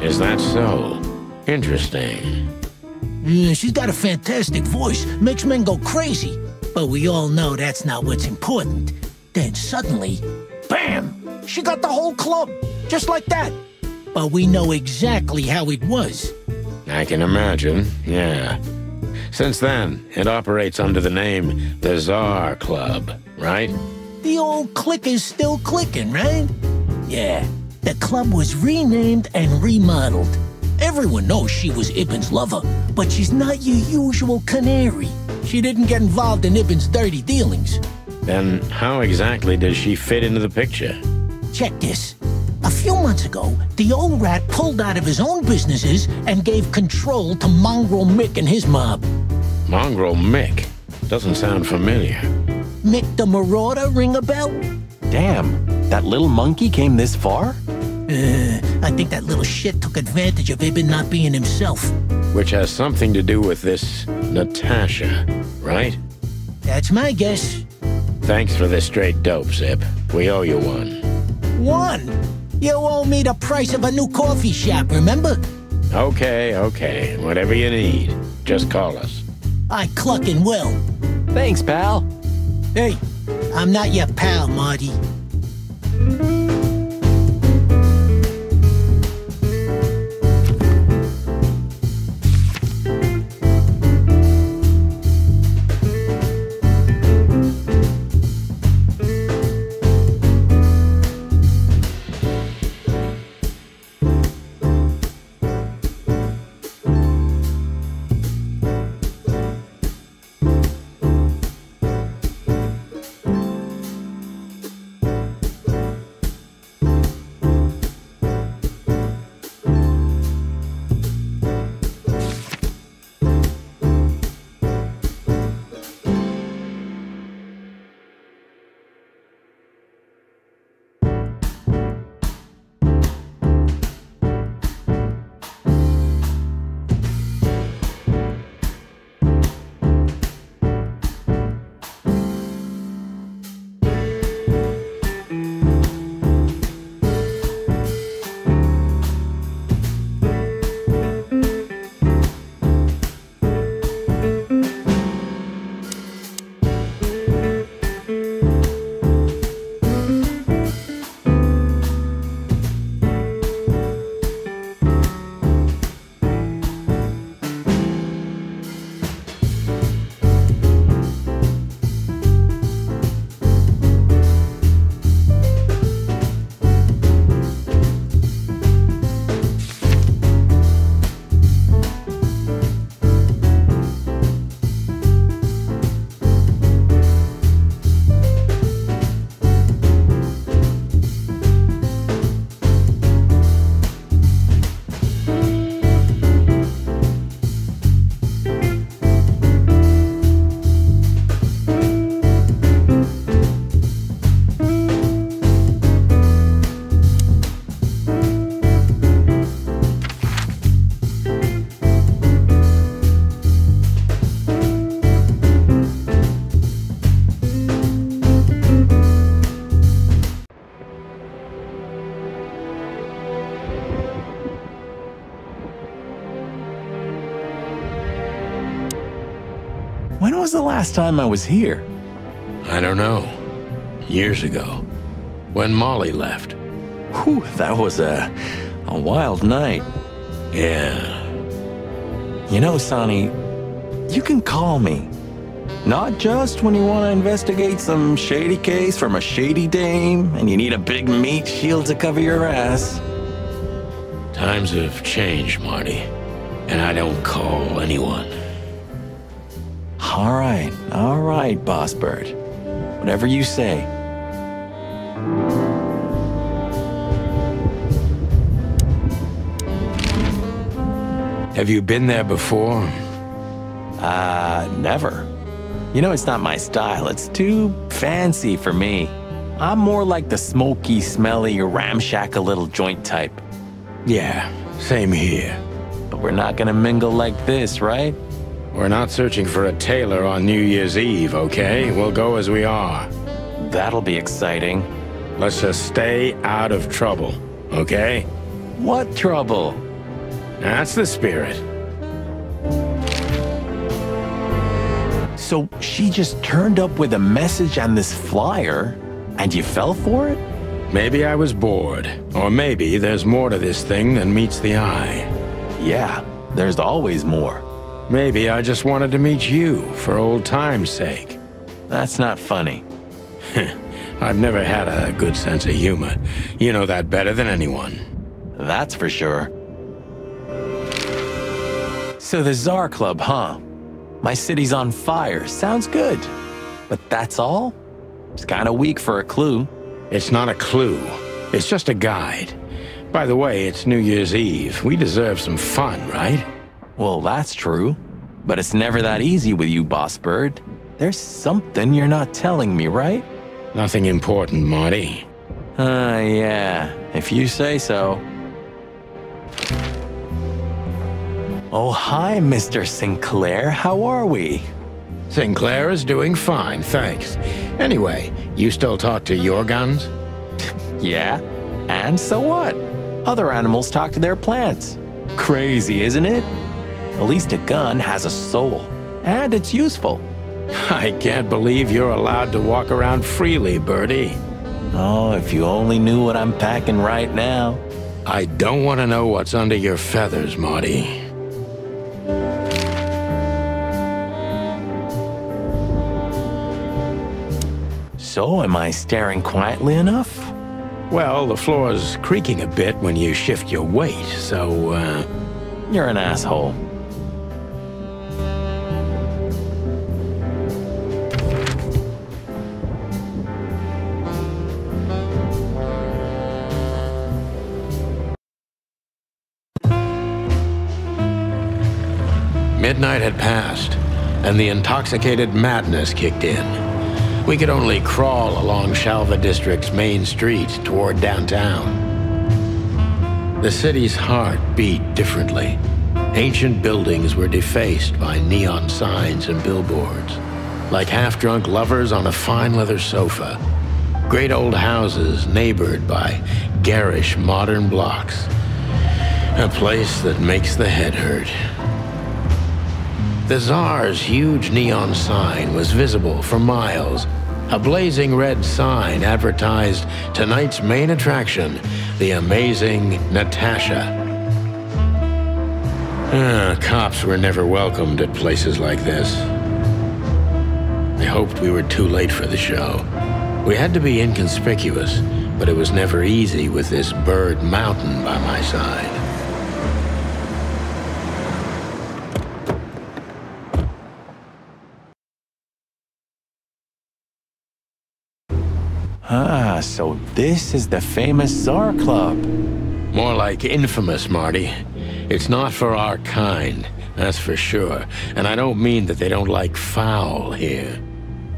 Is that so? Interesting. She's got a fantastic voice, makes men go crazy. But we all know that's not what's important. Then suddenly, bam! She got the whole club, just like that. But we know exactly how it was. I can imagine, yeah. Since then, it operates under the name the Tsar Club, right? The old click is still clicking, right? Yeah, the club was renamed and remodeled. Everyone knows she was Ibn's lover, but she's not your usual canary. She didn't get involved in Ibn's dirty dealings. Then how exactly does she fit into the picture? Check this. A few months ago, the old rat pulled out of his own businesses and gave control to Mongrel Mick and his mob. Mongrel Mick? Doesn't sound familiar. Mick the Marauder ring a bell? Damn, that little monkey came this far? I think that little shit took advantage of Ibn not being himself. Which has something to do with this Natasha, right? That's my guess. Thanks for this straight dope, Zip. We owe you one. One? You owe me the price of a new coffee shop, remember? Okay. Whatever you need. Just call us. I clucking will. Thanks, pal. Hey, I'm not your pal, Marty. When was the last time I was here? I don't know. Years ago. When Molly left. Whew, that was a wild night. Yeah. You know, Sonny, you can call me. Not just when you want to investigate some shady case from a shady dame and you need a big meat shield to cover your ass. Times have changed, Marty. And I don't call anyone. All right, Boss Bird. Whatever you say. Have you been there before? Never. You know, it's not my style. It's too fancy for me. I'm more like the smoky, smelly, ramshackle little joint type. Yeah, same here. But we're not gonna mingle like this, right? We're not searching for a tailor on New Year's Eve, okay? We'll go as we are. That'll be exciting. Let's just stay out of trouble, okay? What trouble? That's the spirit. So she just turned up with a message and this flyer, and you fell for it? Maybe I was bored, or maybe there's more to this thing than meets the eye. Yeah, there's always more. Maybe I just wanted to meet you for old time's sake. That's not funny. I've never had a good sense of humor. You know that better than anyone. That's for sure. So the Tsar Club, huh? My city's on fire. Sounds good. But that's all? It's kind of weak for a clue. It's not a clue. It's just a guide. By the way, it's New Year's Eve. We deserve some fun, right? Well, that's true. But it's never that easy with you, Boss Bird. There's something you're not telling me, right? Nothing important, Marty. Yeah, if you say so. Oh, hi, Mr. Sinclair. How are we? Sinclair is doing fine, thanks. Anyway, you still talk to your guns? Yeah, and so what? Other animals talk to their plants. Crazy, isn't it? At least a gun has a soul, and it's useful. I can't believe you're allowed to walk around freely, Birdie. Oh, if you only knew what I'm packing right now. I don't want to know what's under your feathers, Marty. So, am I staring quietly enough? Well, the floor's creaking a bit when you shift your weight, so, You're an asshole. Midnight had passed, and the intoxicated madness kicked in. We could only crawl along Shalva District's main street toward downtown. The city's heart beat differently. Ancient buildings were defaced by neon signs and billboards, like half-drunk lovers on a fine leather sofa. Great old houses neighbored by garish modern blocks. A place that makes the head hurt. The Tsar's huge neon sign was visible for miles. A blazing red sign advertised tonight's main attraction, the amazing Natasha. Cops were never welcomed at places like this. I hoped we were too late for the show. We had to be inconspicuous, but it was never easy with this bird mountain by my side. Ah, so this is the famous Tsar Club. More like infamous, Marty. It's not for our kind, that's for sure. And I don't mean that they don't like foul here.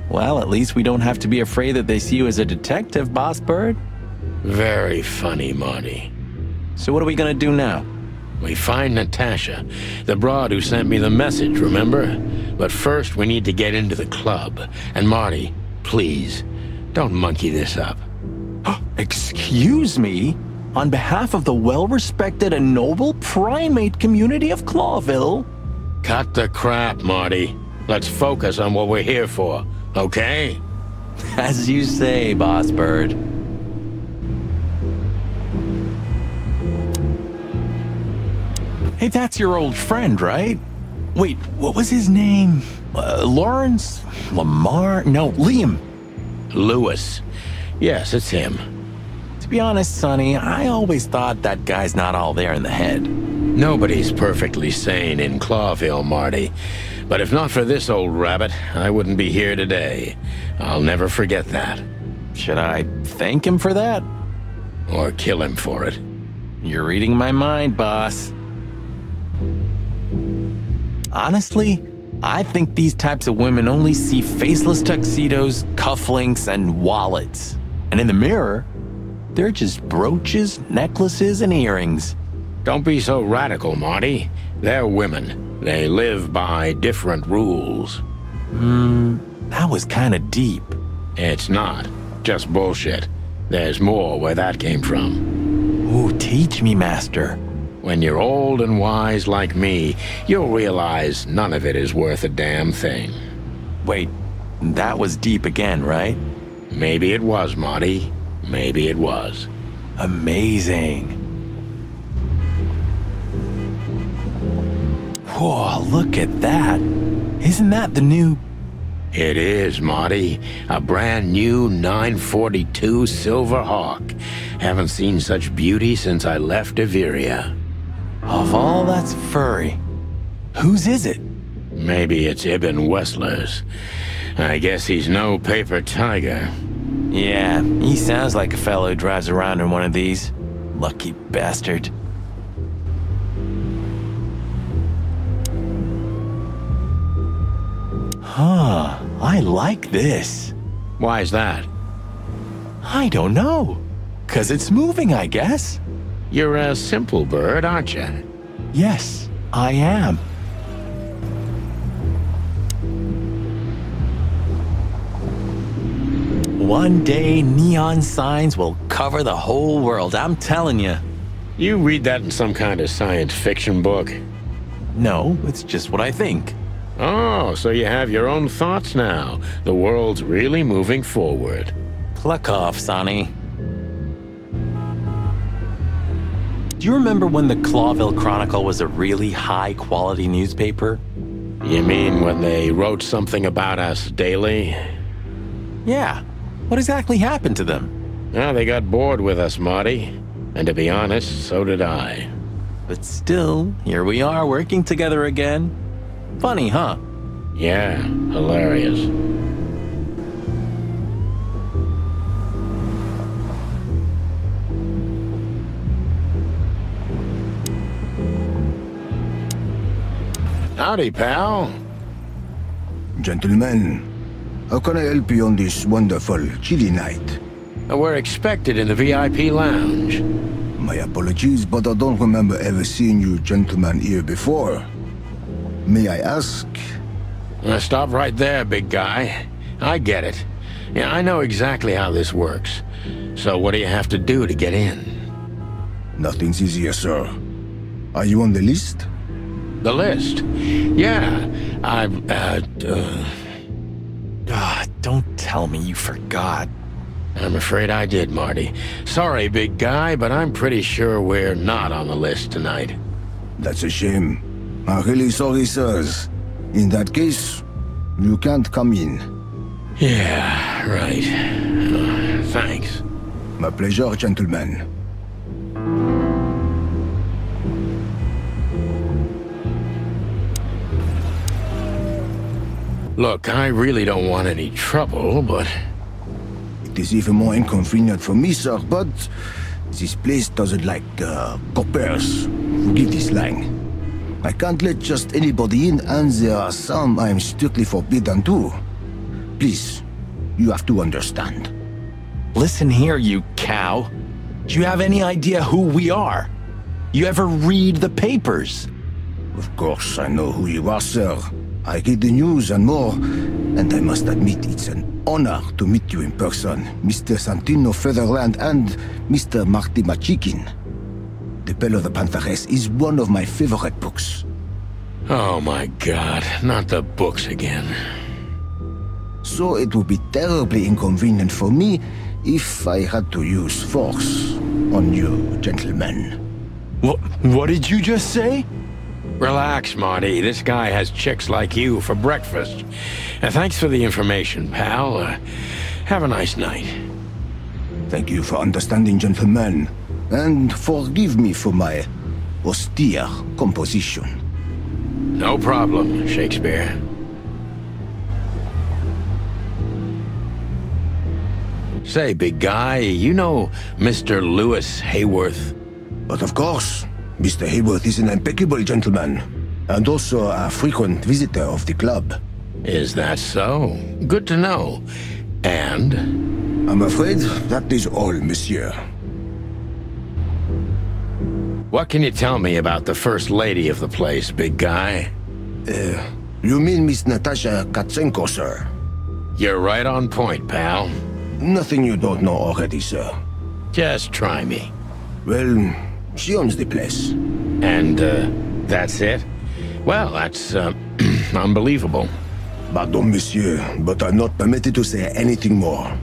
Well, at least we don't have to be afraid that they see you as a detective, Boss Bird. Very funny, Marty. So what are we gonna do now? We find Natasha, the broad who sent me the message, remember? But first we need to get into the club. And Marty, please, don't monkey this up. Excuse me? On behalf of the well-respected and noble primate community of Clawville? Cut the crap, Marty. Let's focus on what we're here for, okay? As you say, Boss Bird. Hey, that's your old friend, right? Wait, what was his name? Lawrence? Lamar? No, Liam. Lewis. Yes, it's him. To be honest, Sonny, I always thought that guy's not all there in the head. Nobody's perfectly sane in Clawville, Marty. But if not for this old rabbit, I wouldn't be here today. I'll never forget that. Should I thank him for that? Or kill him for it? You're reading my mind, boss. Honestly, I think these types of women only see faceless tuxedos, cufflinks, and wallets. And in the mirror, they're just brooches, necklaces, and earrings. Don't be so radical, Marty. They're women. They live by different rules. That was kinda deep. It's not. Just bullshit. There's more where that came from. Ooh, teach me, Master. When you're old and wise like me, you'll realize none of it is worth a damn thing. Wait, that was deep again, right? Maybe it was, Marty. Maybe it was. Amazing. Whoa, look at that. Isn't that the new... It is, Marty. A brand new 942 Silver Hawk. Haven't seen such beauty since I left Averia. Of all that's furry, whose is it? Maybe it's Ibn Wessler's. I guess he's no paper tiger. Yeah, he sounds like a fellow who drives around in one of these. Lucky bastard. Huh, I like this. Why is that? I don't know. 'Cause it's moving, I guess. You're a simple bird, aren't you? Yes, I am. One day, neon signs will cover the whole world, I'm telling you. You read that in some kind of science fiction book? No, it's just what I think. Oh, so you have your own thoughts now. The world's really moving forward. Pluck off, Sonny. Do you remember when the Clawville Chronicle was a really high-quality newspaper? You mean when they wrote something about us daily? Yeah. What exactly happened to them? Well, they got bored with us, Marty. And to be honest, so did I. But still, here we are working together again. Funny, huh? Yeah, hilarious. Howdy, pal. Gentlemen, how can I help you on this wonderful, chilly night? We're expected in the VIP lounge. My apologies, but I don't remember ever seeing you gentlemen here before. May I ask? Stop right there, big guy. I get it. Yeah, I know exactly how this works. So what do you have to do to get in? Nothing's easier, sir. Are you on the list? The list? Yeah, don't tell me you forgot. I'm afraid I did, Marty. Sorry, big guy, but I'm pretty sure we're not on the list tonight. That's a shame. I'm really sorry, sirs. In that case, you can't come in. Yeah, right. Thanks. My pleasure, gentlemen. Look, I really don't want any trouble, but... It is even more inconvenient for me, sir, but this place doesn't like coppers. Forgive this slang. I can't let just anybody in, and there are some I am strictly forbidden to. Please, you have to understand. Listen here, you cow. Do you have any idea who we are? You ever read the papers? Of course, I know who you are, sir. I read the news and more, and I must admit it's an honor to meet you in person, Mr. Santino Featherland and Mr. Marty Machikin. The Bell of the Pantheress is one of my favorite books. Oh my God, not the books again. So it would be terribly inconvenient for me if I had to use force on you, gentlemen. What did you just say? Relax, Marty. This guy has chicks like you for breakfast. Thanks for the information, pal. Have a nice night. Thank you for understanding, gentlemen. And forgive me for my austere composition. No problem, Shakespeare. Say, big guy, you know Mr. Lewis Hayworth? But of course. Mr. Hayworth is an impeccable gentleman, and also a frequent visitor of the club. Is that so? Good to know. And? I'm afraid that is all, monsieur. What can you tell me about the first lady of the place, big guy? You mean Miss Natasha Katsenko, sir? You're right on point, pal. Nothing you don't know already, sir. Just try me. Well, she owns the place. And, that's it? Well, that's, unbelievable. Pardon, monsieur, but I'm not permitted to say anything more.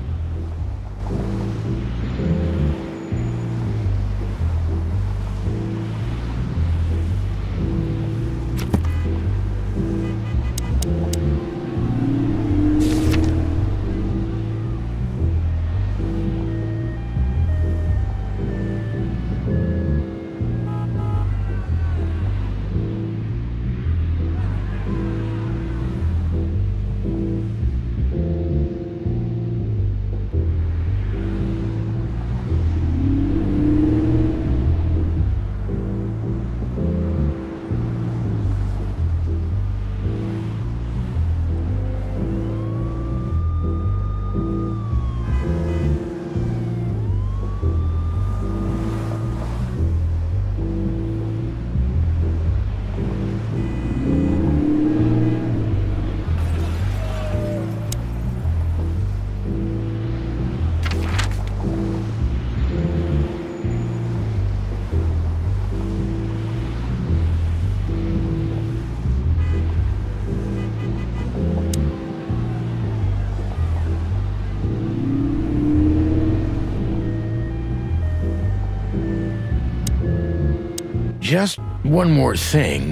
Just one more thing.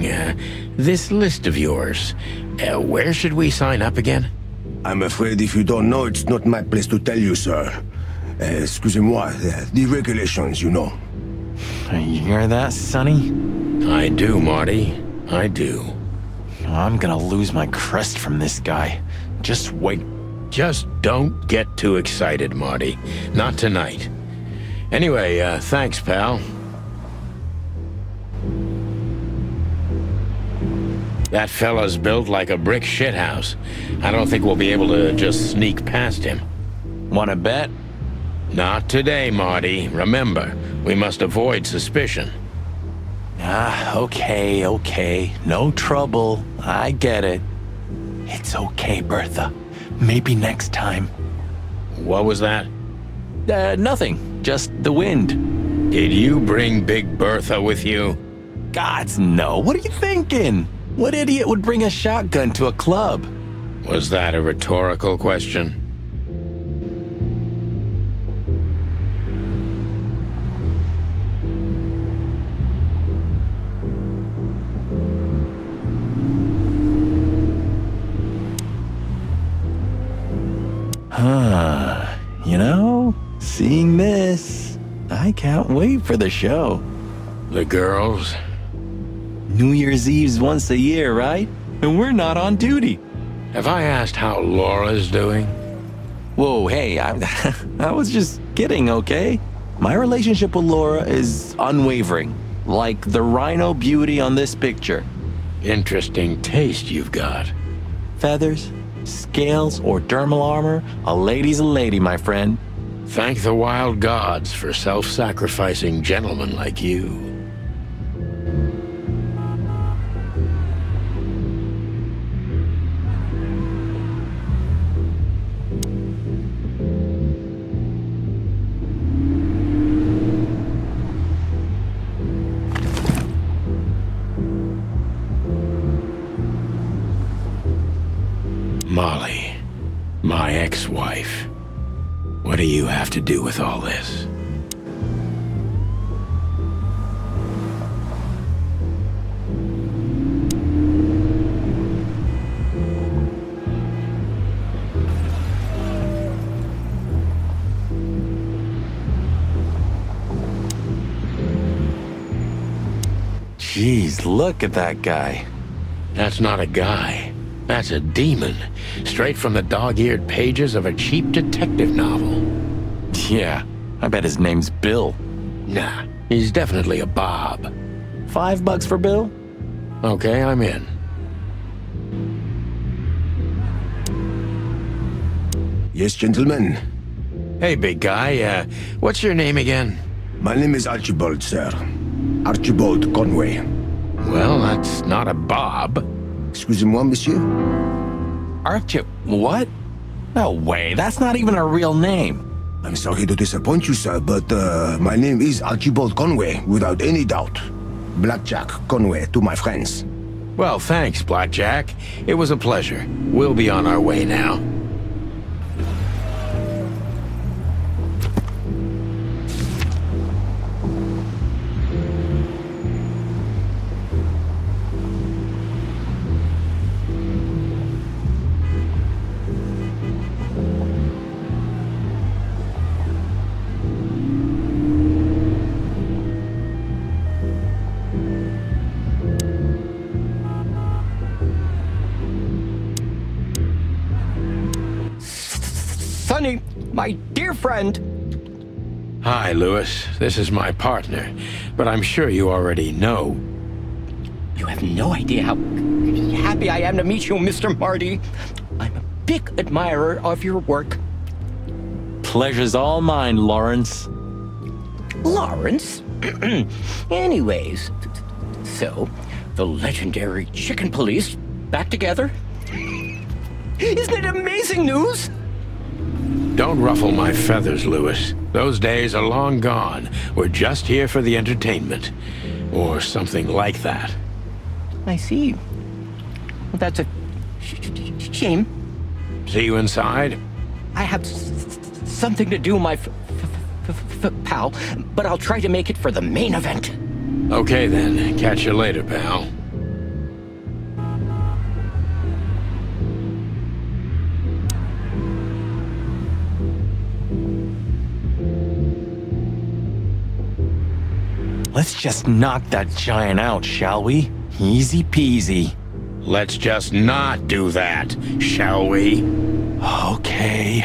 This list of yours, where should we sign up again? I'm afraid if you don't know, it's not my place to tell you, sir. Excusez-moi, the regulations, you know. You hear that, Sonny? I do, Marty. I do. I'm gonna lose my crest from this guy. Just wait. Just don't get too excited, Marty. Not tonight. Anyway, thanks, pal. That fella's built like a brick shithouse. I don't think we'll be able to just sneak past him. Wanna bet? Not today, Marty. Remember, we must avoid suspicion. Okay. No trouble. I get it. It's okay, Bertha. Maybe next time. What was that? Nothing. Just the wind. Did you bring Big Bertha with you? Gods, no. What are you thinking? What idiot would bring a shotgun to a club? Was that a rhetorical question? You know, seeing this, I can't wait for the show. The girls? New Year's Eve's once a year, right? And we're not on duty. Have I asked how Laura's doing? Whoa, hey, I was just kidding, okay? My relationship with Laura is unwavering, like the rhino beauty on this picture. Interesting taste you've got. Feathers, scales, or dermal armor, a lady's a lady, my friend. Thank the wild gods for self-sacrificing gentlemen like you. Molly, my ex-wife. What do you have to do with all this? Jeez, look at that guy. That's not a guy. That's a demon, straight from the dog-eared pages of a cheap detective novel. Yeah, I bet his name's Bill. Nah, he's definitely a Bob. $5 for Bill? Okay, I'm in. Yes, gentlemen. Hey, big guy, what's your name again? My name is Archibald, sir. Archibald Conway. Well, that's not a Bob. Excusez-moi, monsieur? Archie, what? No way, that's not even a real name. I'm sorry to disappoint you, sir, but my name is Archibald Conway, without any doubt. Blackjack Conway to my friends. Well, thanks, Blackjack. It was a pleasure. We'll be on our way now. Sonny, my dear friend. Hi, Lewis. This is my partner, but I'm sure you already know. You have no idea how happy I am to meet you, Mr. Marty. I'm a big admirer of your work. Pleasure's all mine, Lawrence. Lawrence? Anyways, so, the legendary Chicken Police back together? Isn't it amazing news? Don't ruffle my feathers, Lewis. Those days are long gone. We're just here for the entertainment. Or something like that. I see. Well, that's a shame. See you inside? I have something to do, my pal, but I'll try to make it for the main event. Okay then. Catch you later, pal. Let's just knock that giant out, shall we? Easy peasy. Let's just not do that, shall we? Okay.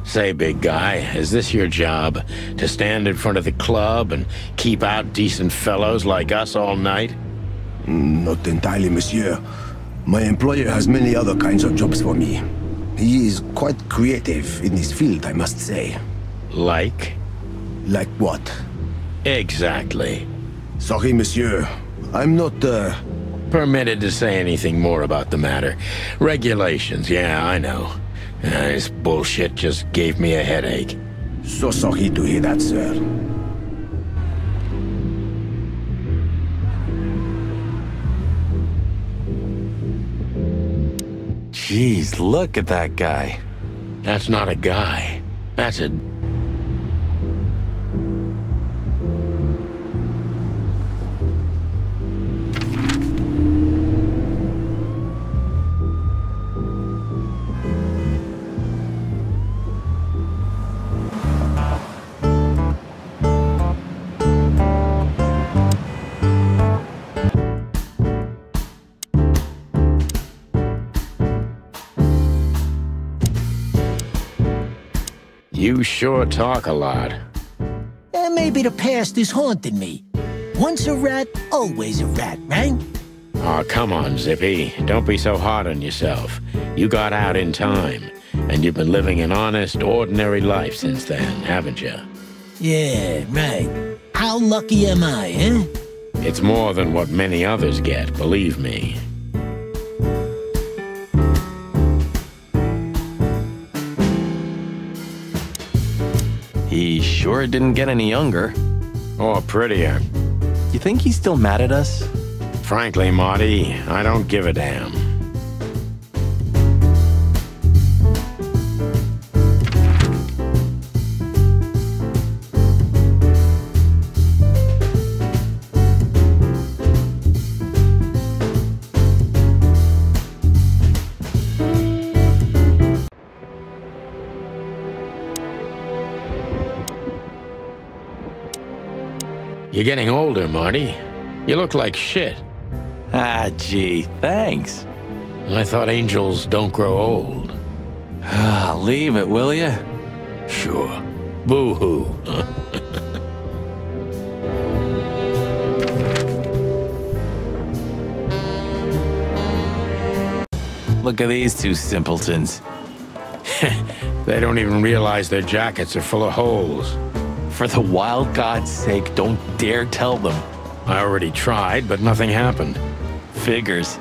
Say, big guy, is this your job? To stand in front of the club and keep out decent fellows like us all night? Not entirely, monsieur. My employer has many other kinds of jobs for me. He is quite creative in his field, I must say. Like? Like what? Exactly. Sorry, monsieur. I'm not, permitted to say anything more about the matter. Regulations, yeah, I know. This bullshit just gave me a headache. So sorry to hear that, sir. Jeez, look at that guy. That's not a guy. That's a... You sure talk a lot. Maybe the past is haunting me. Once a rat, always a rat, right? Aw, come on, Zippy. Don't be so hard on yourself. You got out in time, and you've been living an honest, ordinary life since then, haven't you? Yeah, right. How lucky am I, eh? It's more than what many others get, believe me. He sure didn't get any younger. Or prettier. You think he's still mad at us? Frankly, Marty, I don't give a damn. You're getting older, Marty. You look like shit. Ah, gee, thanks. I thought angels don't grow old. Leave it, will ya? Sure. Boo-hoo. Look at these two simpletons. They don't even realize their jackets are full of holes. For the wild God's sake, don't dare tell them. I already tried, but nothing happened. Figures.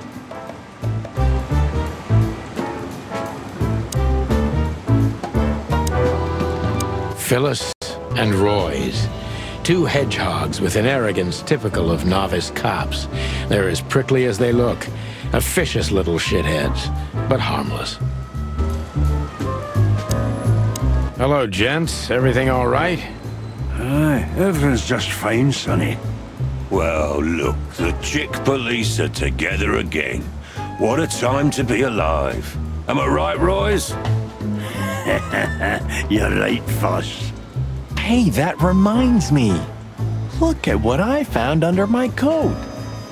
Phyllis, and Roy's. Two hedgehogs with an arrogance typical of novice cops. They're as prickly as they look. Officious little shitheads, but harmless. Hello, gents. Everything all right? Aye, everything's just fine, Sonny. Well, look, the chick police are together again. What a time to be alive. Am I right, Royce? You're right, Foss. Hey, that reminds me. Look at what I found under my coat.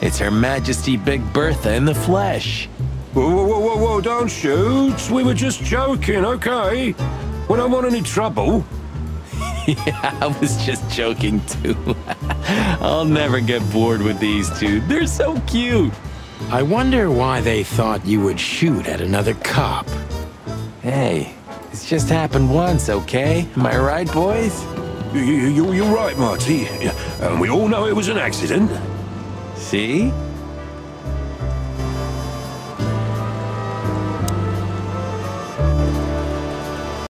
It's Her Majesty Big Bertha in the flesh. Whoa, whoa, whoa, whoa, whoa, don't shoot. We were just joking, okay? We don't want any trouble. Yeah, I was just joking too. I'll never get bored with these two. They're so cute. I wonder why they thought you would shoot at another cop. Hey, it's just happened once, okay? Am I right, boys? You're right, Marty. And we all know it was an accident. See?